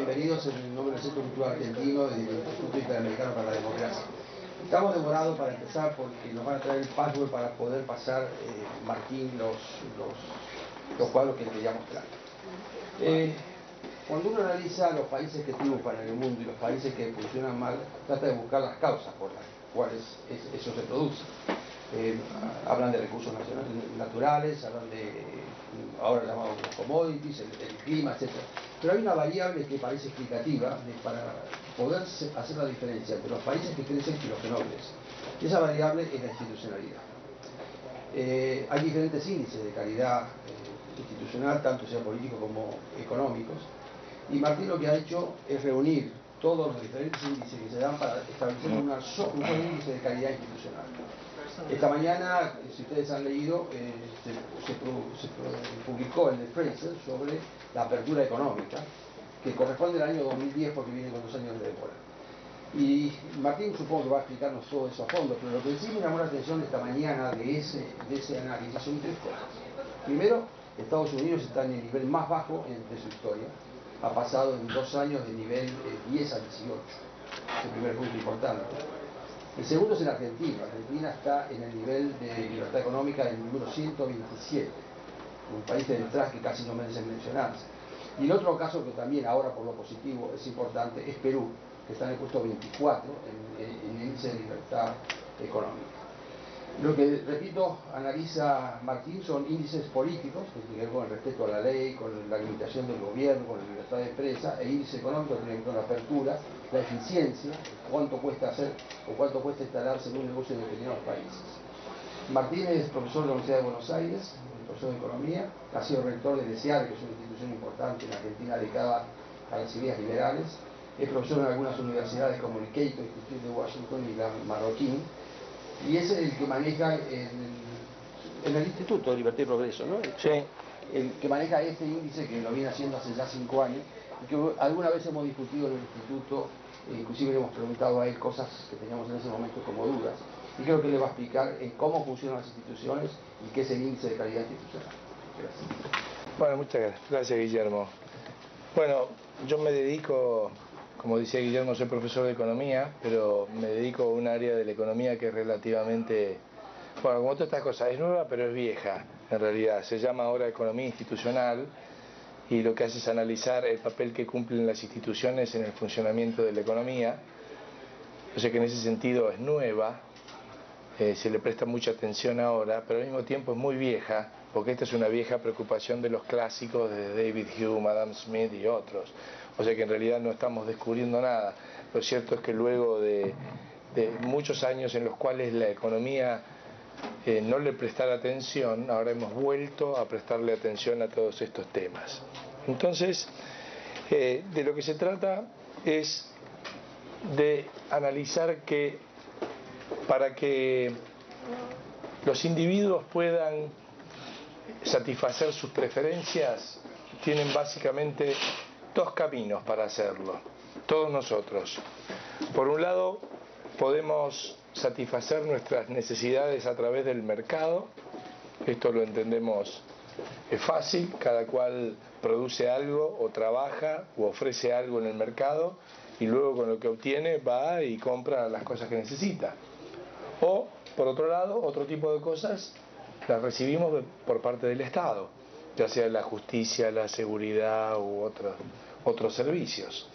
bienvenidos en el nombre del Centro Cultural Argentino y del Instituto Interamericano para la Democracia. Estamos demorados para empezar porque nos van a traer el password para poder pasar, Martín, los cuadros que quería mostrar. Cuando uno analiza los países que triunfan en el mundo y los países que funcionan mal, trata de buscar las causas por las cuales eso se produce. Hablan de recursos naturales, hablan de, ahora llamamos los commodities, el clima, etc. Pero hay una variable que parece explicativa para poder hacer la diferencia entre los países que crecen y los que no crecen. Y esa variable es la institucionalidad. Hay diferentes índices de calidad institucional, tanto sea políticos como económicos, y Martín lo que ha hecho es reunir todos los diferentes índices que se dan para establecer un solo índice de calidad institucional. Esta mañana, si ustedes han leído, se publicó el de Fraser sobre la apertura económica, que corresponde al año 2010 porque viene con 2 años de demora. Y Martín supongo que va a explicarnos todo eso a fondo, pero lo que sí me llamó la atención esta mañana de ese análisis son 3 cosas. Primero, Estados Unidos está en el nivel más bajo de su historia, ha pasado en 2 años de nivel 10 a 18, es el primer punto importante. El segundo es en Argentina. Argentina está en el nivel de libertad económica del número 127, un país de detrás que casi no merece mencionarse. Y el otro caso que también ahora por lo positivo es importante es Perú, que está en el puesto 24 en el índice de libertad económica. Lo que, repito, analiza Martín son índices políticos, que tienen que ver con el respeto a la ley, con la limitación del gobierno, con la libertad de empresa, e índices económicos que tienen que ver con la apertura, la eficiencia, cuánto cuesta hacer o cuánto cuesta instalarse en un negocio en determinados países. Martín es profesor de la Universidad de Buenos Aires, profesor de Economía, ha sido rector de DESEAR, que es una institución importante en Argentina dedicada a las ideas liberales, es profesor en algunas universidades como el Cato Institute de Washington y la Marroquín, y es el que maneja en el Instituto de Libertad y Progreso, ¿no? Sí. El que maneja este índice que lo viene haciendo hace ya 5 años y que alguna vez hemos discutido en el Instituto, inclusive le hemos preguntado a él cosas que teníamos en ese momento como dudas, y creo que le va a explicar cómo funcionan las instituciones y qué es el índice de calidad institucional. Gracias. Bueno, muchas gracias, Guillermo. Bueno, yo me dedico, como decía Guillermo, soy profesor de economía, pero me dedico a un área de la economía que es relativamente, bueno, como todas estas cosas, es nueva pero es vieja, en realidad. Se llama ahora economía institucional y lo que hace es analizar el papel que cumplen las instituciones en el funcionamiento de la economía. O sea que en ese sentido es nueva, se le presta mucha atención ahora, pero al mismo tiempo es muy vieja, porque esta es una vieja preocupación de los clásicos de David Hume, Adam Smith y otros. O sea que en realidad no estamos descubriendo nada. Lo cierto es que luego de muchos años en los cuales la economía no le prestara atención, ahora hemos vuelto a prestarle atención a todos estos temas. Entonces, de lo que se trata es de analizar que para que los individuos puedan satisfacer sus preferencias, tienen básicamente 2 caminos para hacerlo, todos nosotros. Por un lado, podemos satisfacer nuestras necesidades a través del mercado, esto lo entendemos, es fácil, cada cual produce algo o trabaja o ofrece algo en el mercado y luego con lo que obtiene va y compra las cosas que necesita. O, por otro lado, otro tipo de cosas las recibimos por parte del Estado, ya sea la justicia, la seguridad u otros servicios.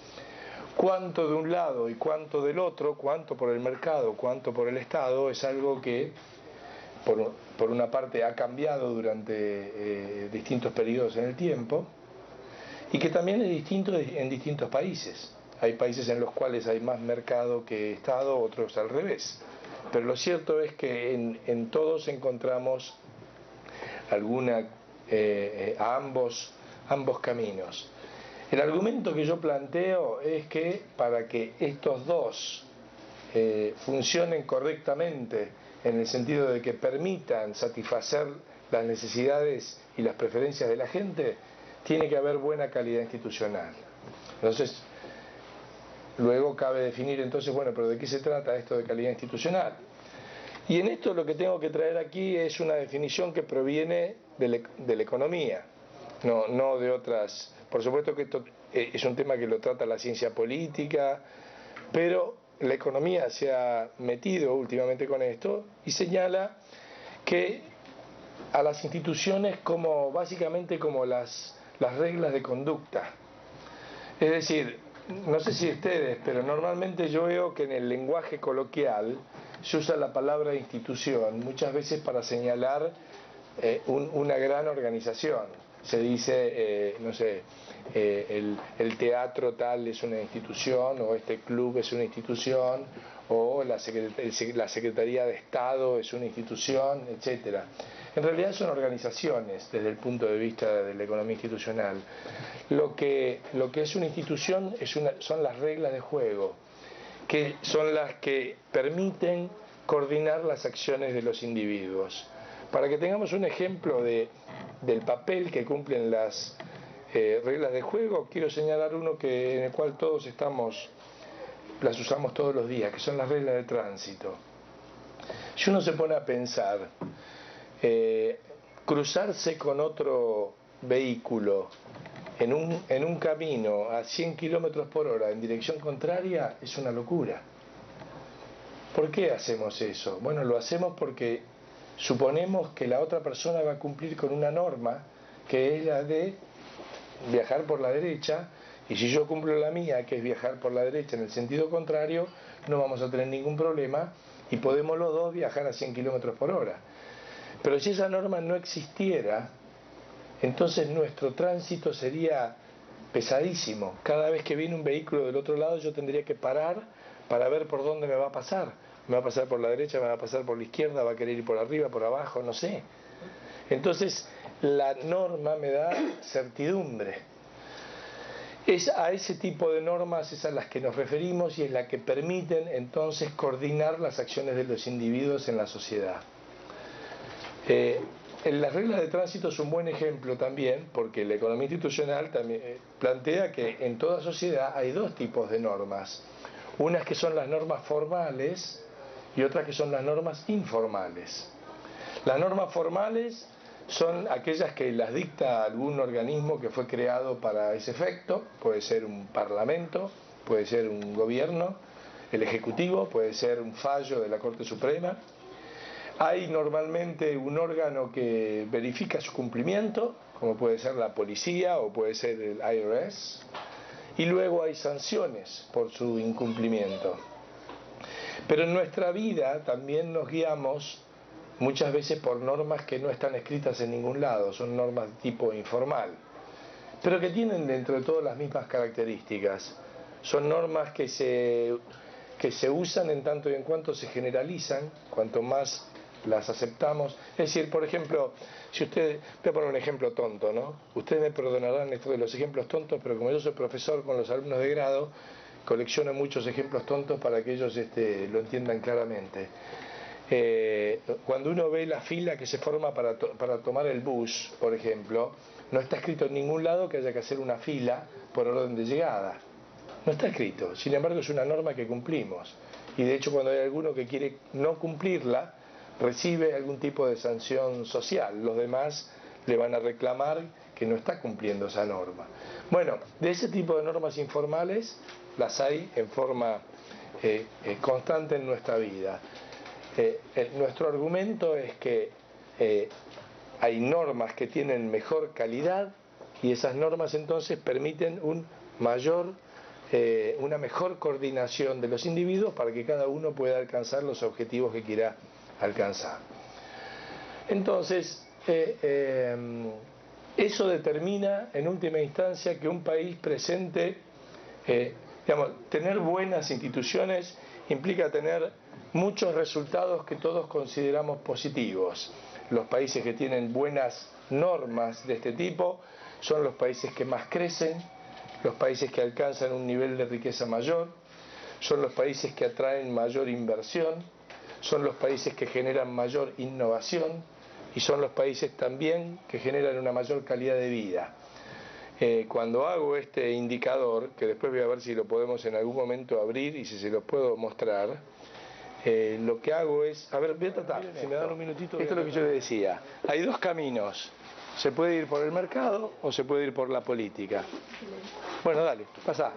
Cuánto de un lado y cuánto del otro, cuánto por el mercado, cuánto por el Estado, es algo que por una parte ha cambiado durante distintos periodos en el tiempo y que también es distinto en distintos países. Hay países en los cuales hay más mercado que Estado, otros al revés. Pero lo cierto es que en todos encontramos ambos caminos. El argumento que yo planteo es que para que estos dos funcionen correctamente, en el sentido de que permitan satisfacer las necesidades y las preferencias de la gente, tiene que haber buena calidad institucional. Entonces, luego cabe definir entonces, bueno, pero ¿de qué se trata esto de calidad institucional? Y en esto lo que tengo que traer aquí es una definición que proviene de la economía, no de otras. Por supuesto que esto es un tema que lo trata la ciencia política, pero la economía se ha metido últimamente con esto y señala que a las instituciones básicamente como las reglas de conducta. Es decir, no sé si ustedes, pero normalmente yo veo que en el lenguaje coloquial se usa la palabra institución muchas veces para señalar una gran organización. Se dice, no sé, el teatro tal es una institución, o este club es una institución, o la Secretaría de Estado es una institución, etcétera. En realidad son organizaciones desde el punto de vista de la economía institucional. Lo que es una institución son las reglas de juego, que son las que permiten coordinar las acciones de los individuos. Para que tengamos un ejemplo del papel que cumplen las reglas de juego, quiero señalar uno en el cual todos las usamos todos los días, que son las reglas de tránsito. Si uno se pone a pensar, cruzarse con otro vehículo en un camino a 100 kilómetros por hora en dirección contraria es una locura. ¿Por qué hacemos eso? Bueno, lo hacemos porque suponemos que la otra persona va a cumplir con una norma que es la de viajar por la derecha, y si yo cumplo la mía, que es viajar por la derecha en el sentido contrario, no vamos a tener ningún problema y podemos los dos viajar a 100 kilómetros por hora. Pero si esa norma no existiera, entonces nuestro tránsito sería pesadísimo. Cada vez que viene un vehículo del otro lado yo tendría que parar para ver por dónde me va a pasar. Me va a pasar por la derecha, me va a pasar por la izquierda, va a querer ir por arriba, por abajo, no sé. Entonces la norma me da certidumbre. Es a ese tipo de normas es a las que nos referimos y es la que permiten entonces coordinar las acciones de los individuos en la sociedad. Las reglas de tránsito es un buen ejemplo también, porque la economía institucional también plantea que en toda sociedad hay dos tipos de normas. Unas que son las normas formales y otras que son las normas informales. Las normas formales son aquellas que las dicta algún organismo que fue creado para ese efecto, puede ser un parlamento, puede ser un gobierno, el ejecutivo, puede ser un fallo de la Corte Suprema. Hay normalmente un órgano que verifica su cumplimiento, como puede ser la policía o puede ser el IRS, y luego hay sanciones por su incumplimiento. Pero en nuestra vida también nos guiamos muchas veces por normas que no están escritas en ningún lado, son normas de tipo informal, pero que tienen dentro de todas las mismas características. Son normas que se usan en tanto y en cuanto se generalizan, cuanto más las aceptamos. Es decir, por ejemplo, si voy a poner un ejemplo tonto, ¿no? Ustedes me perdonarán esto de los ejemplos tontos, pero como yo soy profesor con los alumnos de grado, colecciono muchos ejemplos tontos para que ellos lo entiendan claramente. Cuando uno ve la fila que se forma para tomar el bus, por ejemplo, no está escrito en ningún lado que haya que hacer una fila por orden de llegada. No está escrito, sin embargo es una norma que cumplimos. Y de hecho cuando hay alguno que quiere no cumplirla, recibe algún tipo de sanción social. Los demás le van a reclamar que no está cumpliendo esa norma. Bueno, de ese tipo de normas informales las hay en forma constante en nuestra vida. Nuestro argumento es que hay normas que tienen mejor calidad y esas normas entonces permiten una mejor coordinación de los individuos para que cada uno pueda alcanzar los objetivos que quiera alcanzar. Entonces, eso determina en última instancia que un país presente, tener buenas instituciones implica tener muchos resultados que todos consideramos positivos. Los países que tienen buenas normas de este tipo son los países que más crecen, los países que alcanzan un nivel de riqueza mayor, son los países que atraen mayor inversión, son los países que generan mayor innovación y son los países también que generan una mayor calidad de vida. Cuando hago este indicador, que después voy a ver si lo podemos en algún momento abrir y si se los puedo mostrar, lo que hago es, a ver, voy a tratar, si me dan un minutito. Esto es lo que yo les decía, hay dos caminos. Se puede ir por el mercado o se puede ir por la política. Bueno, dale, pasá.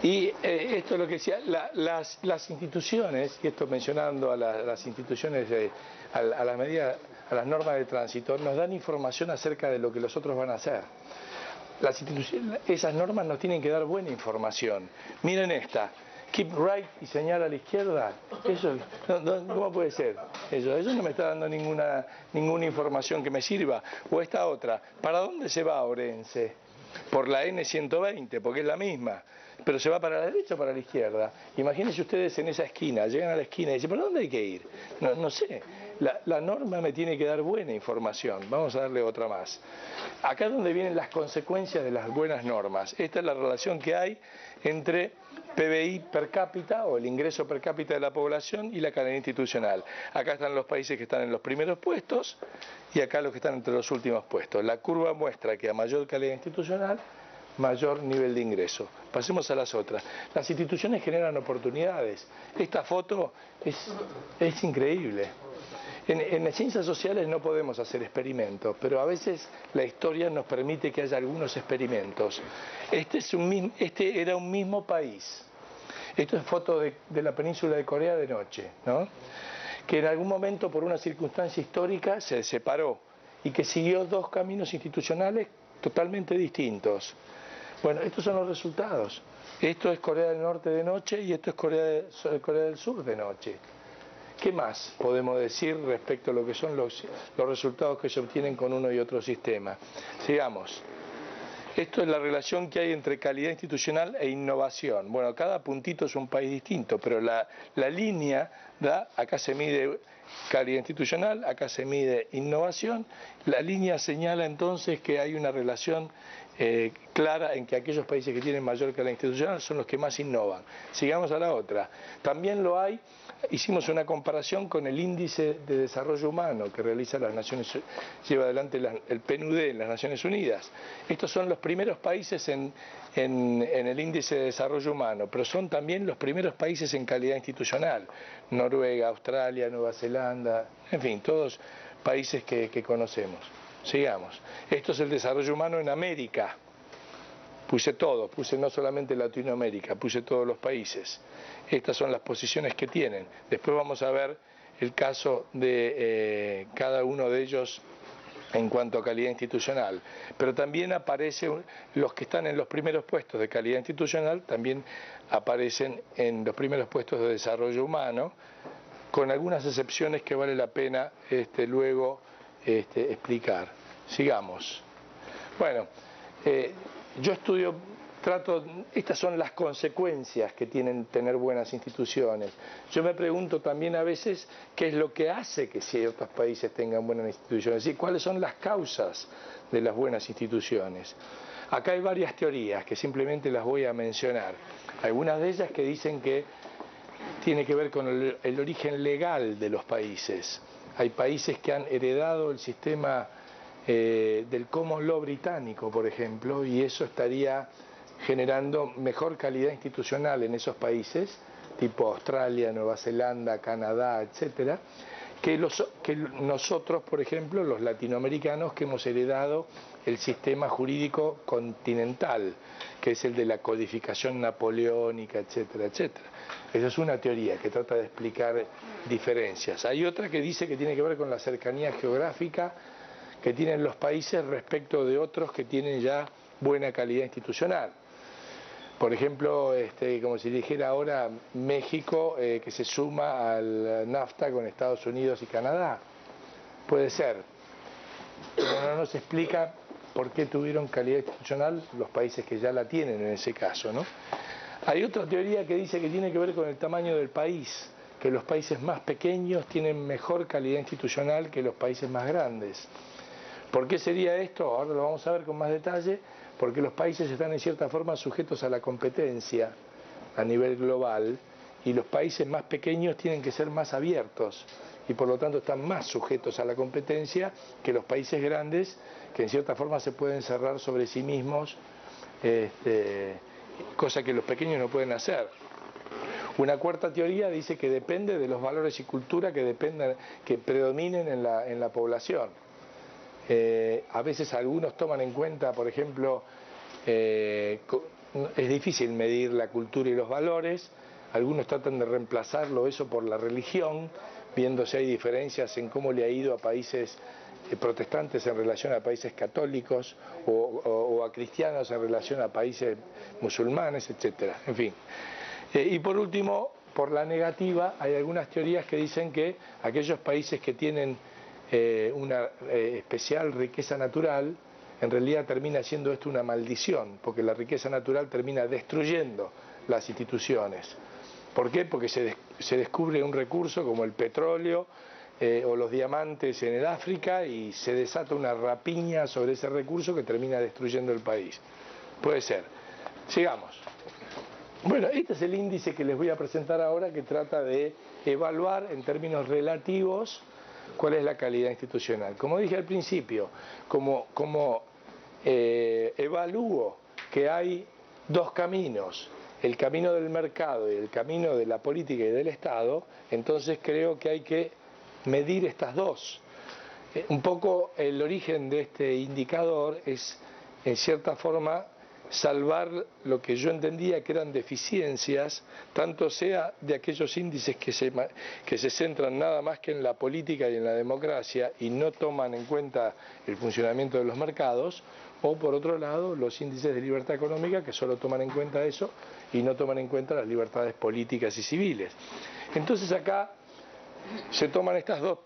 Y esto es lo que decía, las instituciones, y esto mencionando a las instituciones, a las normas de tránsito, nos dan información acerca de lo que los otros van a hacer. Esas normas nos tienen que dar buena información. Miren esta, keep right y señala a la izquierda. Eso, ¿cómo puede ser? Eso no me está dando ninguna información que me sirva. O esta otra, ¿para dónde se va Orense? Por la N120, porque es la misma. Pero se va para la derecha o para la izquierda. Imagínense ustedes en esa esquina, llegan a la esquina y dicen, ¿para dónde hay que ir? No sé, la norma me tiene que dar buena información. Vamos a darle otra más. Acá es donde vienen las consecuencias de las buenas normas. Esta es la relación que hay entre PBI per cápita o el ingreso per cápita de la población y la calidad institucional. Acá están los países que están en los primeros puestos y acá los que están entre los últimos puestos. La curva muestra que a mayor calidad institucional, mayor nivel de ingreso. Pasemos a las otras. Las instituciones generan oportunidades. Esta foto es increíble. En las ciencias sociales no podemos hacer experimentos, pero a veces la historia nos permite que haya algunos experimentos. Este era un mismo país. Esto es foto de la península de Corea de noche, ¿no? Que en algún momento por una circunstancia histórica se separó y que siguió dos caminos institucionales totalmente distintos. Bueno, estos son los resultados. Esto es Corea del Norte de noche y esto es Corea del Sur de noche. ¿Qué más podemos decir respecto a lo que son los resultados que se obtienen con uno y otro sistema? Sigamos. Esto es la relación que hay entre calidad institucional e innovación. Bueno, cada puntito es un país distinto, pero la línea acá se mide calidad institucional, acá se mide innovación. La línea señala entonces que hay una relación clara en que aquellos países que tienen mayor calidad institucional son los que más innovan. Sigamos a la otra. También lo hay, hicimos una comparación con el índice de desarrollo humano que realiza lleva adelante el PNUD en las Naciones Unidas. Estos son los primeros países en el índice de desarrollo humano, pero son también los primeros países en calidad institucional. Noruega, Australia, Nueva Zelanda, en fin, todos países que conocemos. Sigamos. Esto es el desarrollo humano en América. Puse todo, puse no solamente Latinoamérica, puse todos los países. Estas son las posiciones que tienen. Después vamos a ver el caso de cada uno de ellos en cuanto a calidad institucional. Pero también aparecen los que están en los primeros puestos de calidad institucional, también aparecen en los primeros puestos de desarrollo humano, con algunas excepciones que vale la pena luego explicar. Sigamos. Bueno, yo estas son las consecuencias que tienen tener buenas instituciones. Yo me pregunto también a veces qué es lo que hace que ciertos países tengan buenas instituciones, es decir, cuáles son las causas de las buenas instituciones. Acá hay varias teorías que simplemente las voy a mencionar. Algunas de ellas que dicen que tiene que ver con el origen legal de los países. Hay países que han heredado el sistema del common law británico, por ejemplo, y eso estaría generando mejor calidad institucional en esos países, tipo Australia, Nueva Zelanda, Canadá, etcétera, que nosotros, por ejemplo, los latinoamericanos, que hemos heredado el sistema jurídico continental, que es el de la codificación napoleónica, etcétera, etcétera. Esa es una teoría que trata de explicar diferencias. Hay otra que dice que tiene que ver con la cercanía geográfica que tienen los países respecto de otros que tienen ya buena calidad institucional. Por ejemplo, como si dijera ahora México que se suma al NAFTA con Estados Unidos y Canadá. Puede ser, pero no nos explica por qué tuvieron calidad institucional los países que ya la tienen en ese caso, ¿no? Hay otra teoría que dice que tiene que ver con el tamaño del país, que los países más pequeños tienen mejor calidad institucional que los países más grandes. ¿Por qué sería esto? Ahora lo vamos a ver con más detalle, porque los países están en cierta forma sujetos a la competencia a nivel global y los países más pequeños tienen que ser más abiertos y por lo tanto están más sujetos a la competencia que los países grandes que en cierta forma se pueden cerrar sobre sí mismos, cosa que los pequeños no pueden hacer. Una cuarta teoría dice que depende de los valores y cultura que predominen en la población. A veces algunos toman en cuenta, por ejemplo, es difícil medir la cultura y los valores, algunos tratan de reemplazarlo eso por la religión, viendo si hay diferencias en cómo le ha ido a países protestantes en relación a países católicos o a cristianos en relación a países musulmanes, etcétera. En fin. Y por último, por la negativa, hay algunas teorías que dicen que aquellos países que tienen una especial riqueza natural, en realidad termina siendo esto una maldición, porque la riqueza natural termina destruyendo las instituciones. ¿Por qué? Porque se descubre un recurso como el petróleo o los diamantes en el África y se desata una rapiña sobre ese recurso que termina destruyendo el país. Puede ser. Sigamos. Bueno, este es el índice que les voy a presentar ahora, que trata de evaluar en términos relativos cuál es la calidad institucional. Como dije al principio, como evalúo que hay dos caminos, el camino del mercado y el camino de la política y del Estado, entonces creo que hay que medir estas dos. Un poco el origen de este indicador es, en cierta forma, salvar lo que yo entendía que eran deficiencias, tanto sea de aquellos índices que se centran nada más que en la política y en la democracia y no toman en cuenta el funcionamiento de los mercados, o por otro lado los índices de libertad económica que solo toman en cuenta eso y no toman en cuenta las libertades políticas y civiles. Entonces acá se toman estas dos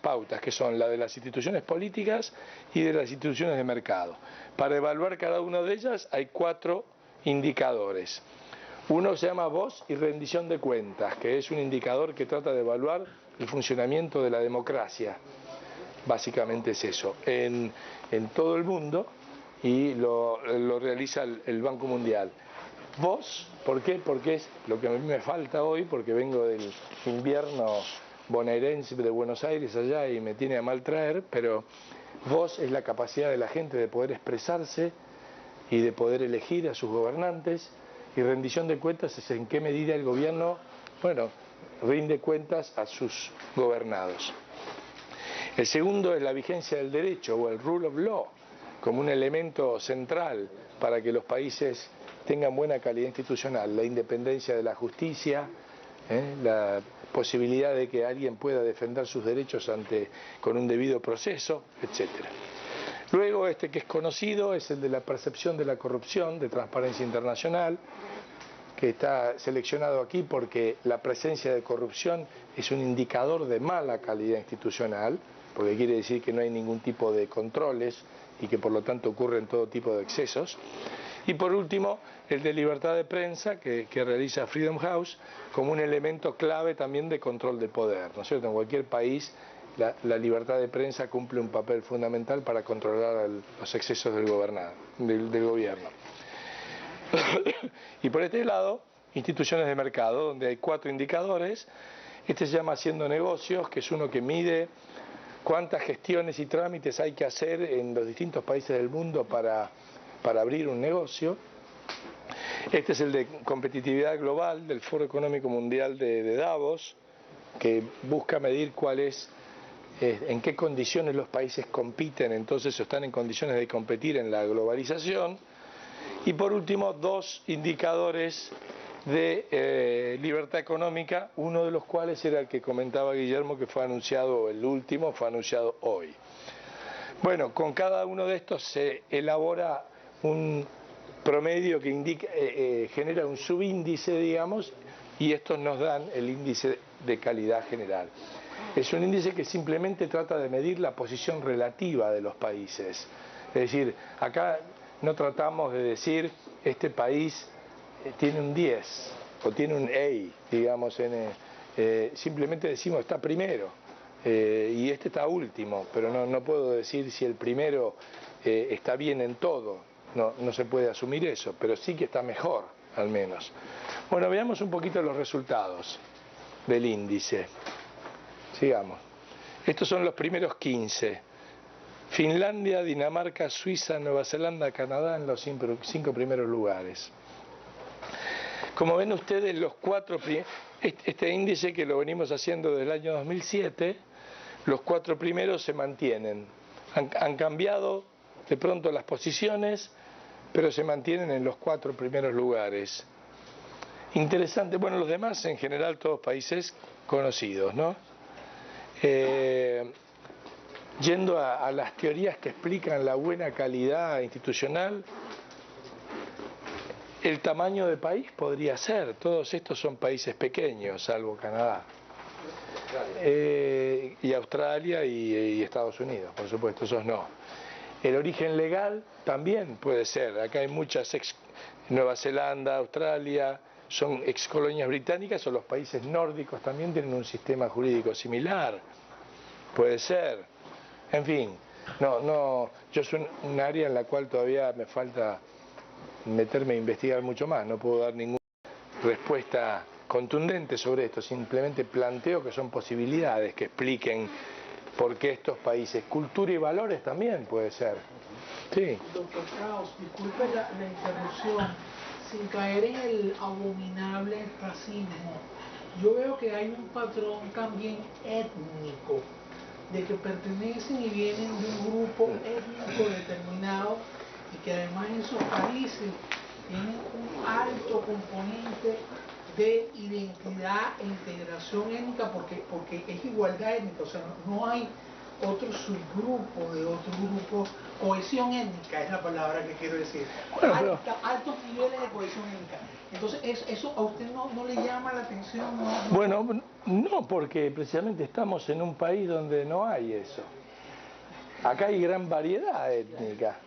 pautas, que son la de las instituciones políticas y de las instituciones de mercado. Para evaluar cada una de ellas hay 4 indicadores. Uno se llama voz y rendición de cuentas, que es un indicador que trata de evaluar el funcionamiento de la democracia. Básicamente es eso, en todo el mundo, y lo realiza el Banco Mundial. Voz, ¿por qué? Porque es lo que a mí me falta hoy, porque vengo del invierno bonaerense de Buenos Aires allá y me tiene a mal traer, pero voz es la capacidad de la gente de poder expresarse y de poder elegir a sus gobernantes, y rendición de cuentas es en qué medida el gobierno, rinde cuentas a sus gobernados. El segundo es la vigencia del derecho o el rule of law, como un elemento central para que los países tengan buena calidad institucional, la independencia de la justicia, la posibilidad de que alguien pueda defender sus derechos con un debido proceso, etc. Luego este que es conocido es el de la percepción de la corrupción, de Transparencia Internacional, que está seleccionado aquí porque la presencia de corrupción es un indicador de mala calidad institucional, porque quiere decir que no hay ningún tipo de controles y que por lo tanto ocurren todo tipo de excesos. Y por último, el de libertad de prensa que realiza Freedom House como un elemento clave también de control de poder, ¿no es cierto? En cualquier país la libertad de prensa cumple un papel fundamental para controlar los excesos del gobierno. Y por este lado, instituciones de mercado, donde hay 4 indicadores. Este se llama Haciendo Negocios, que es uno que mide cuántas gestiones y trámites hay que hacer en los distintos países del mundo para abrir un negocio. Este es el de competitividad global del Foro Económico Mundial de Davos, que busca medir en qué condiciones los países compiten, entonces están en condiciones de competir en la globalización. Y por último, 2 indicadores de libertad económica, uno de los cuales era el que comentaba Guillermo, que fue anunciado, el último fue anunciado hoy. Bueno, con cada uno de estos se elabora un promedio que genera un subíndice, digamos, y estos nos dan el índice de calidad general. Es un índice que simplemente trata de medir la posición relativa de los países. Es decir, acá no tratamos de decir este país tiene un 10 o tiene un A, digamos, simplemente decimos está primero y este está último, pero no puedo decir si el primero está bien en todo, no se puede asumir eso, pero sí que está mejor, al menos. Bueno, veamos un poquito los resultados del índice. Sigamos. Estos son los primeros 15. Finlandia, Dinamarca, Suiza, Nueva Zelanda, Canadá en los 5 primeros lugares. Como ven ustedes, este índice que lo venimos haciendo desde el año 2007, los 4 primeros se mantienen. Han cambiado de pronto las posiciones, pero se mantienen en los 4 primeros lugares. Interesante, bueno, los demás en general todos países conocidos, ¿no? Yendo a las teorías que explican la buena calidad institucional, el tamaño de país podría ser, todos estos son países pequeños, salvo Canadá, y Australia y Estados Unidos, por supuesto, esos no. El origen legal también puede ser, acá hay muchas Nueva Zelanda, Australia, son excolonias británicas, o los países nórdicos también tienen un sistema jurídico similar, puede ser. En fin, yo soy un área en la cual todavía me falta meterme a investigar mucho más, no puedo dar ninguna respuesta contundente sobre esto, simplemente planteo que son posibilidades que expliquen por qué estos países, cultura y valores también puede ser. Sí. Doctor Kraus, disculpe la interrupción, sin caer en el abominable racismo, yo veo que hay un patrón también étnico, de que pertenecen y vienen de un grupo étnico determinado y que además en sus países tienen un alto componente de identidad e integración étnica porque es igualdad étnica, o sea, no hay otro subgrupo de otro grupo, cohesión étnica es la palabra que quiero decir, bueno, altos niveles de cohesión étnica. Entonces, ¿eso a usted no le llama la atención? Bueno, no, porque precisamente estamos en un país donde no hay eso. Acá hay gran variedad étnica.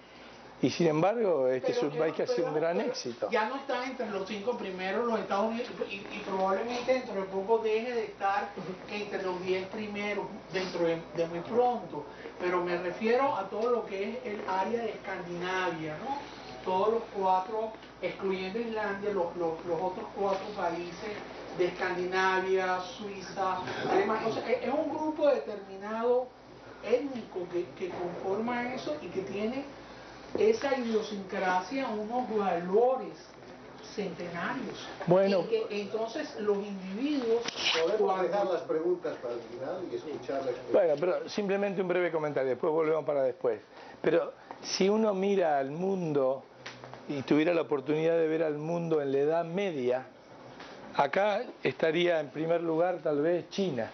Y sin embargo, este es un país que ha sido un gran éxito. Ya no está entre los 5 primeros los Estados Unidos y probablemente dentro de poco deje de estar entre los 10 primeros dentro de muy pronto. Pero me refiero a todo lo que es el área de Escandinavia, ¿no? Todos los 4, excluyendo Islandia, los otros 4 países de Escandinavia, Suiza, Alemania. O sea, es un grupo determinado étnico que conforma eso y que tiene esa idiosincrasia, unos valores centenarios. Bueno, y que entonces los individuos podemos dejar las preguntas para el final y escuchar la explicación. Bueno, pero simplemente un breve comentario, después volvemos para después. Pero si uno mira al mundo y tuviera la oportunidad de ver al mundo en la Edad Media, acá estaría en primer lugar tal vez China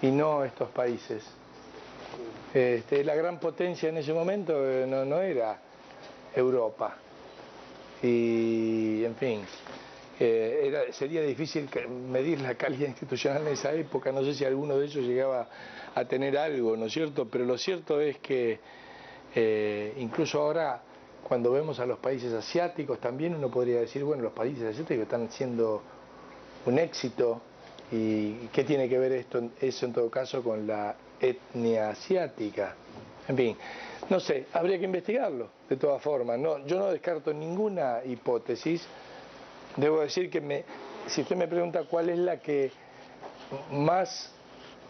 y no estos países. La gran potencia en ese momento no era Europa. Y, en fin, sería difícil medir la calidad institucional en esa época. No sé si alguno de ellos llegaba a tener algo, ¿no es cierto? Pero lo cierto es que incluso ahora, cuando vemos a los países asiáticos, también uno podría decir, bueno, los países asiáticos están siendo un éxito. ¿Y qué tiene que ver eso en todo caso con la etnia asiática? En fin, no sé, habría que investigarlo de todas formas. Yo no descarto ninguna hipótesis. Debo decir que si usted me pregunta cuál es la que más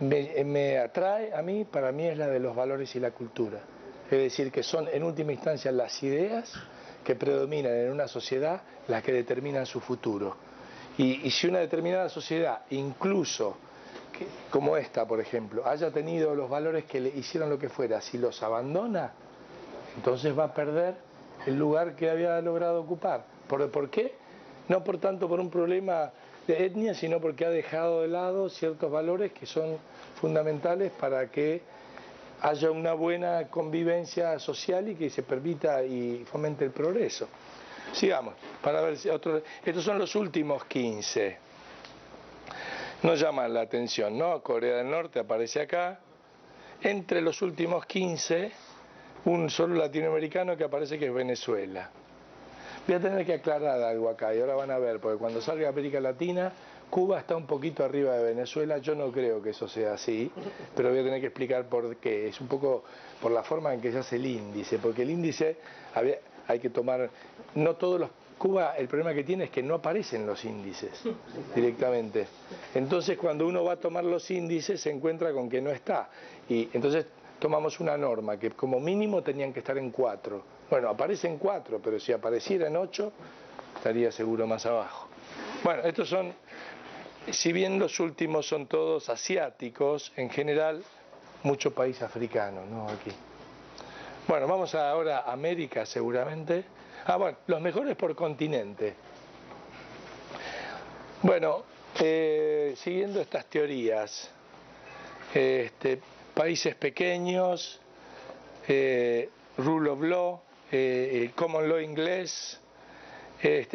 me atrae a mí, para mí es la de los valores y la cultura. Es decir, que son en última instancia las ideas que predominan en una sociedad las que determinan su futuro. Y si una determinada sociedad, incluso como esta, por ejemplo, haya tenido los valores que le hicieron lo que fuera, si los abandona, entonces va a perder el lugar que había logrado ocupar. ¿Por qué? No por tanto por un problema de etnia, sino porque ha dejado de lado ciertos valores que son fundamentales para que haya una buena convivencia social y que se permita y fomente el progreso. Sigamos, para ver si estos son los últimos 15. No llaman la atención, ¿no? Corea del Norte aparece acá. Entre los últimos 15, un solo latinoamericano que aparece, que es Venezuela. Voy a tener que aclarar algo acá y ahora van a ver, porque cuando salga América Latina, Cuba está un poquito arriba de Venezuela. Yo no creo que eso sea así, pero voy a tener que explicar por qué. Es un poco por la forma en que se hace el índice, porque el índice hay que tomar, no todos los... Cuba, el problema que tiene es que no aparecen los índices directamente. Entonces, cuando uno va a tomar los índices, se encuentra con que no está. Y entonces tomamos una norma, que como mínimo tenían que estar en 4, Bueno, aparecen 4, pero si aparecieran 8, estaría seguro más abajo. Bueno, estos son, si bien los últimos son todos asiáticos, en general, mucho país africano, ¿no? Aquí. Bueno, vamos ahora a América seguramente. Bueno, los mejores por continente. Bueno, siguiendo estas teorías, países pequeños, rule of law, common law inglés,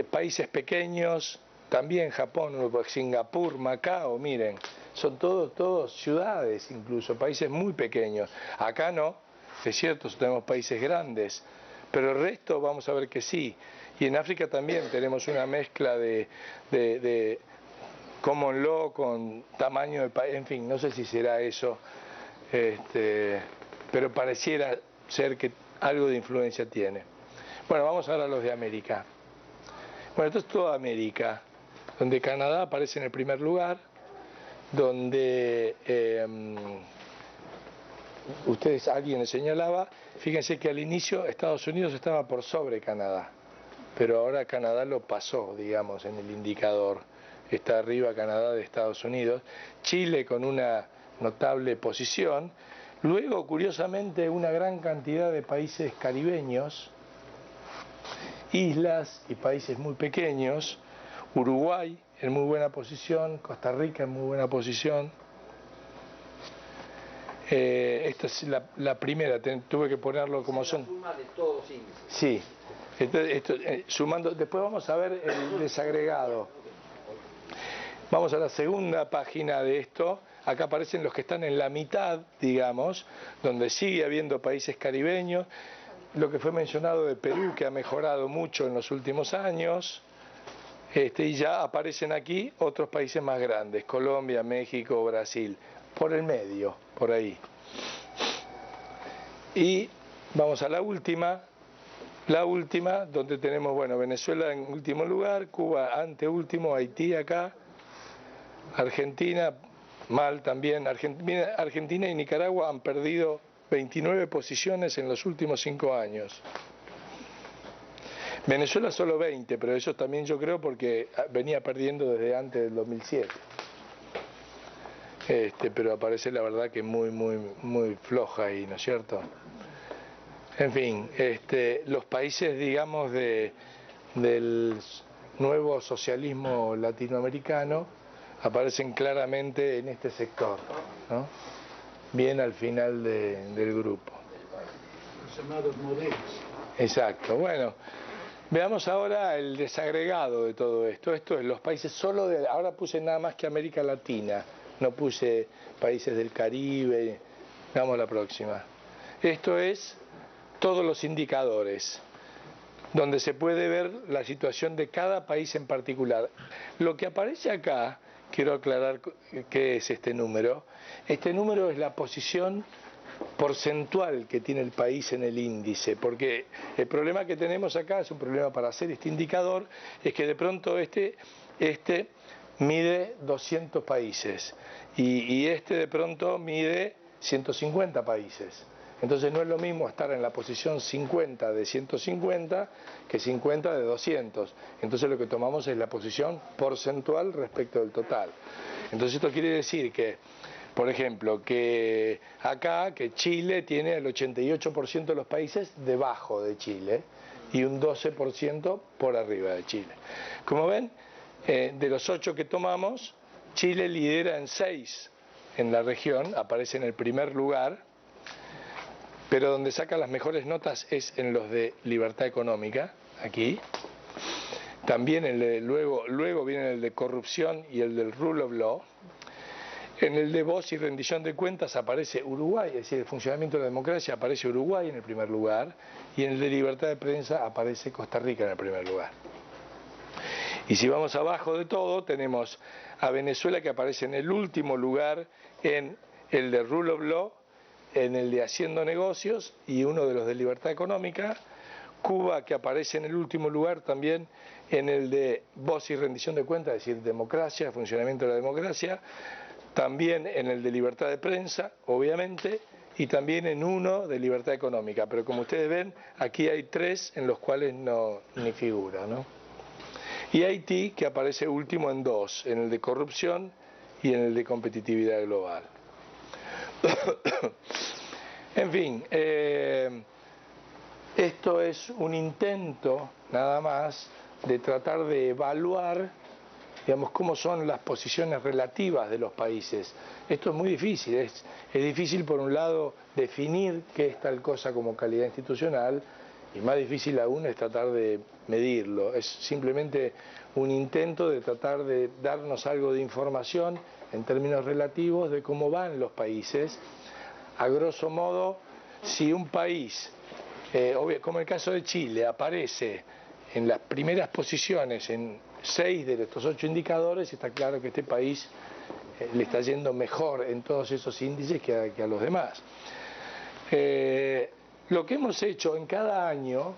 países pequeños, también Japón, Singapur, Macao, miren, son todos ciudades incluso, países muy pequeños. Acá no, es cierto, tenemos países grandes, pero el resto vamos a ver que sí. Y en África también tenemos una mezcla de common law con tamaño de país, en fin, no sé si será eso, pero pareciera ser que algo de influencia tiene. Bueno, vamos ahora a los de América. Bueno, esto es toda América, donde Canadá aparece en el primer lugar, donde alguien les señalaba, fíjense que al inicio Estados Unidos estaba por sobre Canadá, pero ahora Canadá lo pasó, digamos, en el indicador. Está arriba Canadá de Estados Unidos, Chile con una notable posición, luego curiosamente una gran cantidad de países caribeños, islas y países muy pequeños, Uruguay en muy buena posición, Costa Rica en muy buena posición. Esta es la primera, tuve que ponerlo como son. La suma de todos los índices. Sí, sumando, después vamos a ver el desagregado. Vamos a la segunda página de esto. Acá aparecen los que están en la mitad, digamos, donde sigue habiendo países caribeños. Lo que fue mencionado de Perú, que ha mejorado mucho en los últimos años. Y ya aparecen aquí otros países más grandes, Colombia, México, Brasil, por el medio, por ahí. Y vamos a la última, donde tenemos, bueno, Venezuela en último lugar, Cuba anteúltimo, Haití acá, Argentina, mal también. Argentina y Nicaragua han perdido 29 posiciones en los últimos 5 años. Venezuela solo 20, pero eso también yo creo porque venía perdiendo desde antes del 2007. Pero aparece la verdad que muy floja ahí, ¿no es cierto? En fin, los países, digamos, del nuevo socialismo latinoamericano aparecen claramente en este sector, ¿no? Bien al final del grupo. Los llamados modelos. Exacto, bueno. Veamos ahora el desagregado de todo esto. Esto es los países solo de... Ahora puse nada más que América Latina, no puse países del Caribe. Veamos la próxima. Esto es todos los indicadores, donde se puede ver la situación de cada país en particular. Lo que aparece acá, quiero aclarar qué es este número. Este número es la posición porcentual que tiene el país en el índice, porque el problema que tenemos acá es un problema para hacer este indicador, es que de pronto este mide 200 países y este de pronto mide 150 países. Entonces no es lo mismo estar en la posición 50 de 150 que 50 de 200. Entonces lo que tomamos es la posición porcentual respecto del total. Entonces esto quiere decir que, por ejemplo, que acá, que Chile tiene el 88% de los países debajo de Chile y un 12% por arriba de Chile. Como ven, de los 8 que tomamos, Chile lidera en 6 en la región, aparece en el primer lugar, pero donde saca las mejores notas es en los de libertad económica, aquí. También luego viene el de corrupción y el del rule of law. En el de voz y rendición de cuentas aparece Uruguay, es decir, el funcionamiento de la democracia aparece Uruguay en el primer lugar, y en el de libertad de prensa aparece Costa Rica en el primer lugar. Y si vamos abajo de todo, tenemos a Venezuela, que aparece en el último lugar en el de rule of law, en el de haciendo negocios y uno de los de libertad económica. Cuba, que aparece en el último lugar también en el de voz y rendición de cuentas, es decir, democracia, funcionamiento de la democracia. También en el de libertad de prensa, obviamente, y también en uno de libertad económica, pero como ustedes ven, aquí hay 3 en los cuales no ni figura, ¿no? Y Haití, que aparece último en 2, en el de corrupción y en el de competitividad global. En fin, esto es un intento, nada más, de tratar de evaluar, digamos, cómo son las posiciones relativas de los países. Esto es muy difícil, es difícil por un lado definir qué es tal cosa como calidad institucional, y más difícil aún es tratar de medirlo. Es simplemente un intento de tratar de darnos algo de información en términos relativos de cómo van los países. A grosso modo, si un país, como el caso de Chile, aparece en las primeras posiciones en 6 de estos 8 indicadores, está claro que este país le está yendo mejor en todos esos índices que a los demás. Lo que hemos hecho en cada año,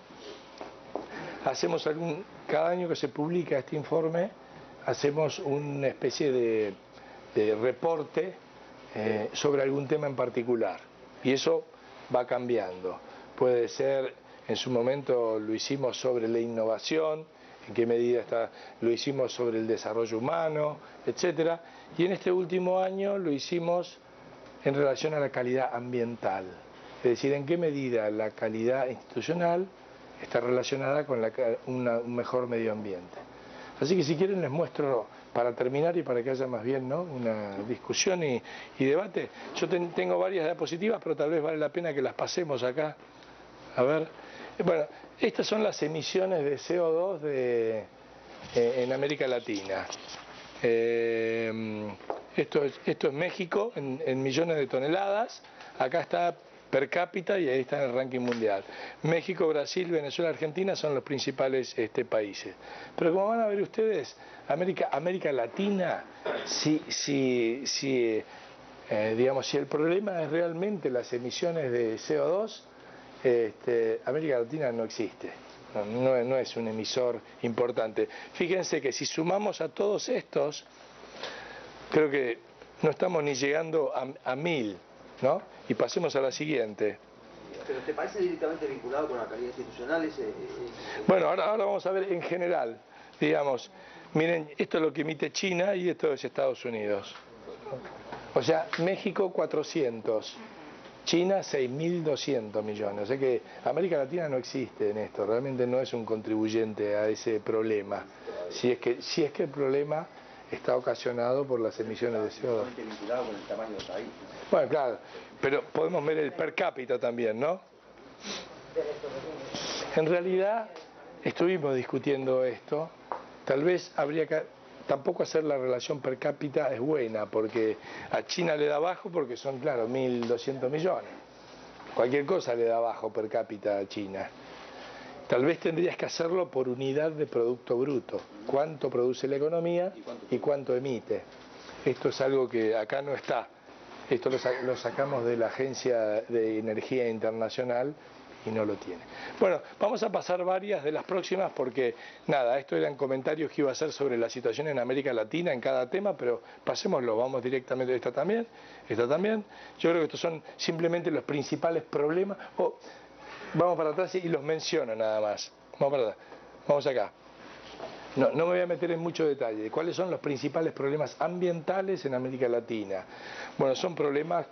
cada año que se publica este informe, hacemos una especie de reporte sobre algún tema en particular, y eso va cambiando. Puede ser, en su momento lo hicimos sobre la innovación, en qué medida lo hicimos sobre el desarrollo humano, etcétera, y en este último año lo hicimos en relación a la calidad ambiental, es decir, en qué medida la calidad institucional está relacionada con un mejor medio ambiente. Así que si quieren les muestro, para terminar y para que haya más bien, ¿no?, una discusión y debate. Yo tengo varias diapositivas, pero tal vez vale la pena que las pasemos acá. A ver. Bueno, estas son las emisiones de CO2 en América Latina. Esto es México en millones de toneladas. Acá está per cápita y ahí está en el ranking mundial. México, Brasil, Venezuela, Argentina son los principales países. Pero como van a ver ustedes, América Latina, digamos, si el problema es realmente las emisiones de CO2, América Latina no existe. No es un emisor importante. Fíjense que si sumamos a todos estos, creo que no estamos ni llegando a 1000, ¿no? Y pasemos a la siguiente. ¿Pero te parece directamente vinculado con la calidad institucional? Bueno, ahora vamos a ver en general, digamos, miren, esto es lo que emite China y esto es Estados Unidos. O sea, México 400, China 6.200 millones. O sea que América Latina no existe en esto, realmente no es un contribuyente a ese problema. Si es que el problema está ocasionado por las emisiones de CO2. Vinculado con el tamaño del país. Bueno, claro, pero podemos ver el per cápita también, ¿no? En realidad, estuvimos discutiendo esto. Tal vez habría que tampoco hacer la relación per cápita es buena, porque a China le da bajo porque son, claro, 1.200 millones. Cualquier cosa le da bajo per cápita a China. Tal vez tendrías que hacerlo por unidad de producto bruto. Cuánto produce la economía y cuánto emite. Esto es algo que acá no está. Esto lo sacamos de la Agencia de Energía Internacional y no lo tiene. Bueno, vamos a pasar varias de las próximas porque, nada, esto eran comentarios que iba a hacer sobre la situación en América Latina en cada tema, pero pasémoslo, vamos directamente, esta también. Yo creo que estos son simplemente los principales problemas. Vamos para atrás y los menciono nada más. Vamos para atrás. Vamos acá. No me voy a meter en mucho detalle. ¿Cuáles son los principales problemas ambientales en América Latina? Bueno, son problemas,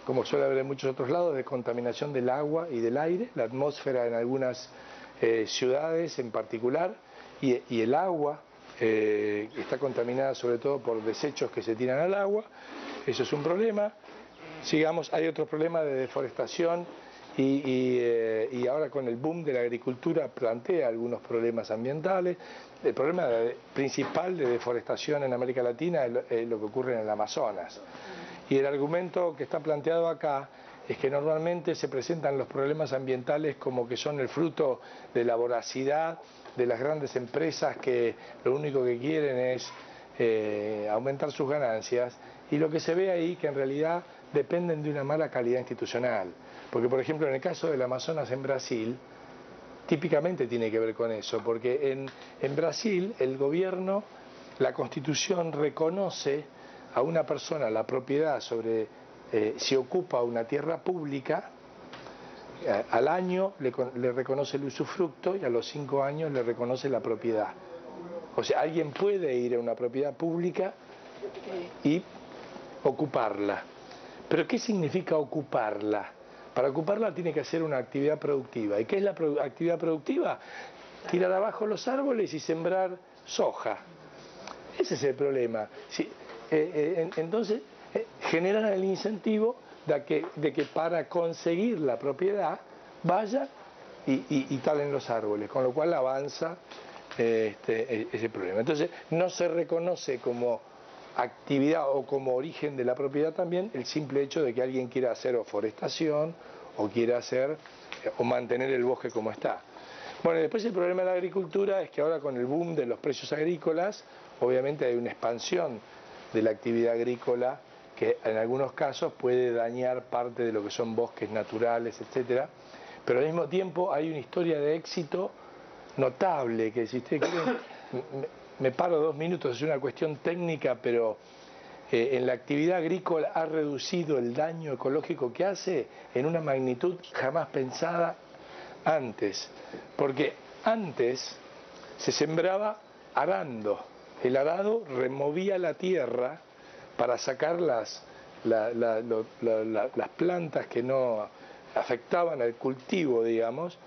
como suele haber en muchos otros lados, de contaminación del agua y del aire, la atmósfera en algunas ciudades en particular, y el agua está contaminada sobre todo por desechos que se tiran al agua. Eso es un problema. Sigamos, hay otro problema de deforestación y ahora con el boom de la agricultura plantea algunos problemas ambientales. El problema principal de deforestación en América Latina es lo que ocurre en el Amazonas. Y el argumento que está planteado acá es que normalmente se presentan los problemas ambientales como que son el fruto de la voracidad de las grandes empresas que lo único que quieren es aumentar sus ganancias, y lo que se ve ahí que en realidad dependen de una mala calidad institucional. Porque, por ejemplo, en el caso del Amazonas en Brasil, típicamente tiene que ver con eso, porque en Brasil el gobierno, la Constitución reconoce a una persona la propiedad sobre si ocupa una tierra pública, al año le reconoce el usufructo y a los 5 años le reconoce la propiedad. O sea, alguien puede ir a una propiedad pública y ocuparla. Pero ¿qué significa ocuparla? Para ocuparla tiene que hacer una actividad productiva. ¿Y qué es la actividad productiva? Tirar abajo los árboles y sembrar soja. Ese es el problema. Entonces, generan el incentivo de que para conseguir la propiedad vaya y talen los árboles, con lo cual avanza ese problema. Entonces, no se reconoce como actividad o como origen de la propiedad también el simple hecho de que alguien quiera hacer o forestación o quiera hacer o mantener el bosque como está. Bueno, y después el problema de la agricultura es que ahora con el boom de los precios agrícolas, obviamente hay una expansión de la actividad agrícola que en algunos casos puede dañar parte de lo que son bosques naturales, etcétera, pero al mismo tiempo hay una historia de éxito notable, que si ustedes quieren, me paro 2 minutos, es una cuestión técnica, pero en la actividad agrícola ha reducido el daño ecológico que hace en una magnitud jamás pensada antes, porque antes se sembraba arando, el arado removía la tierra para sacar las plantas que no afectaban al cultivo, digamos,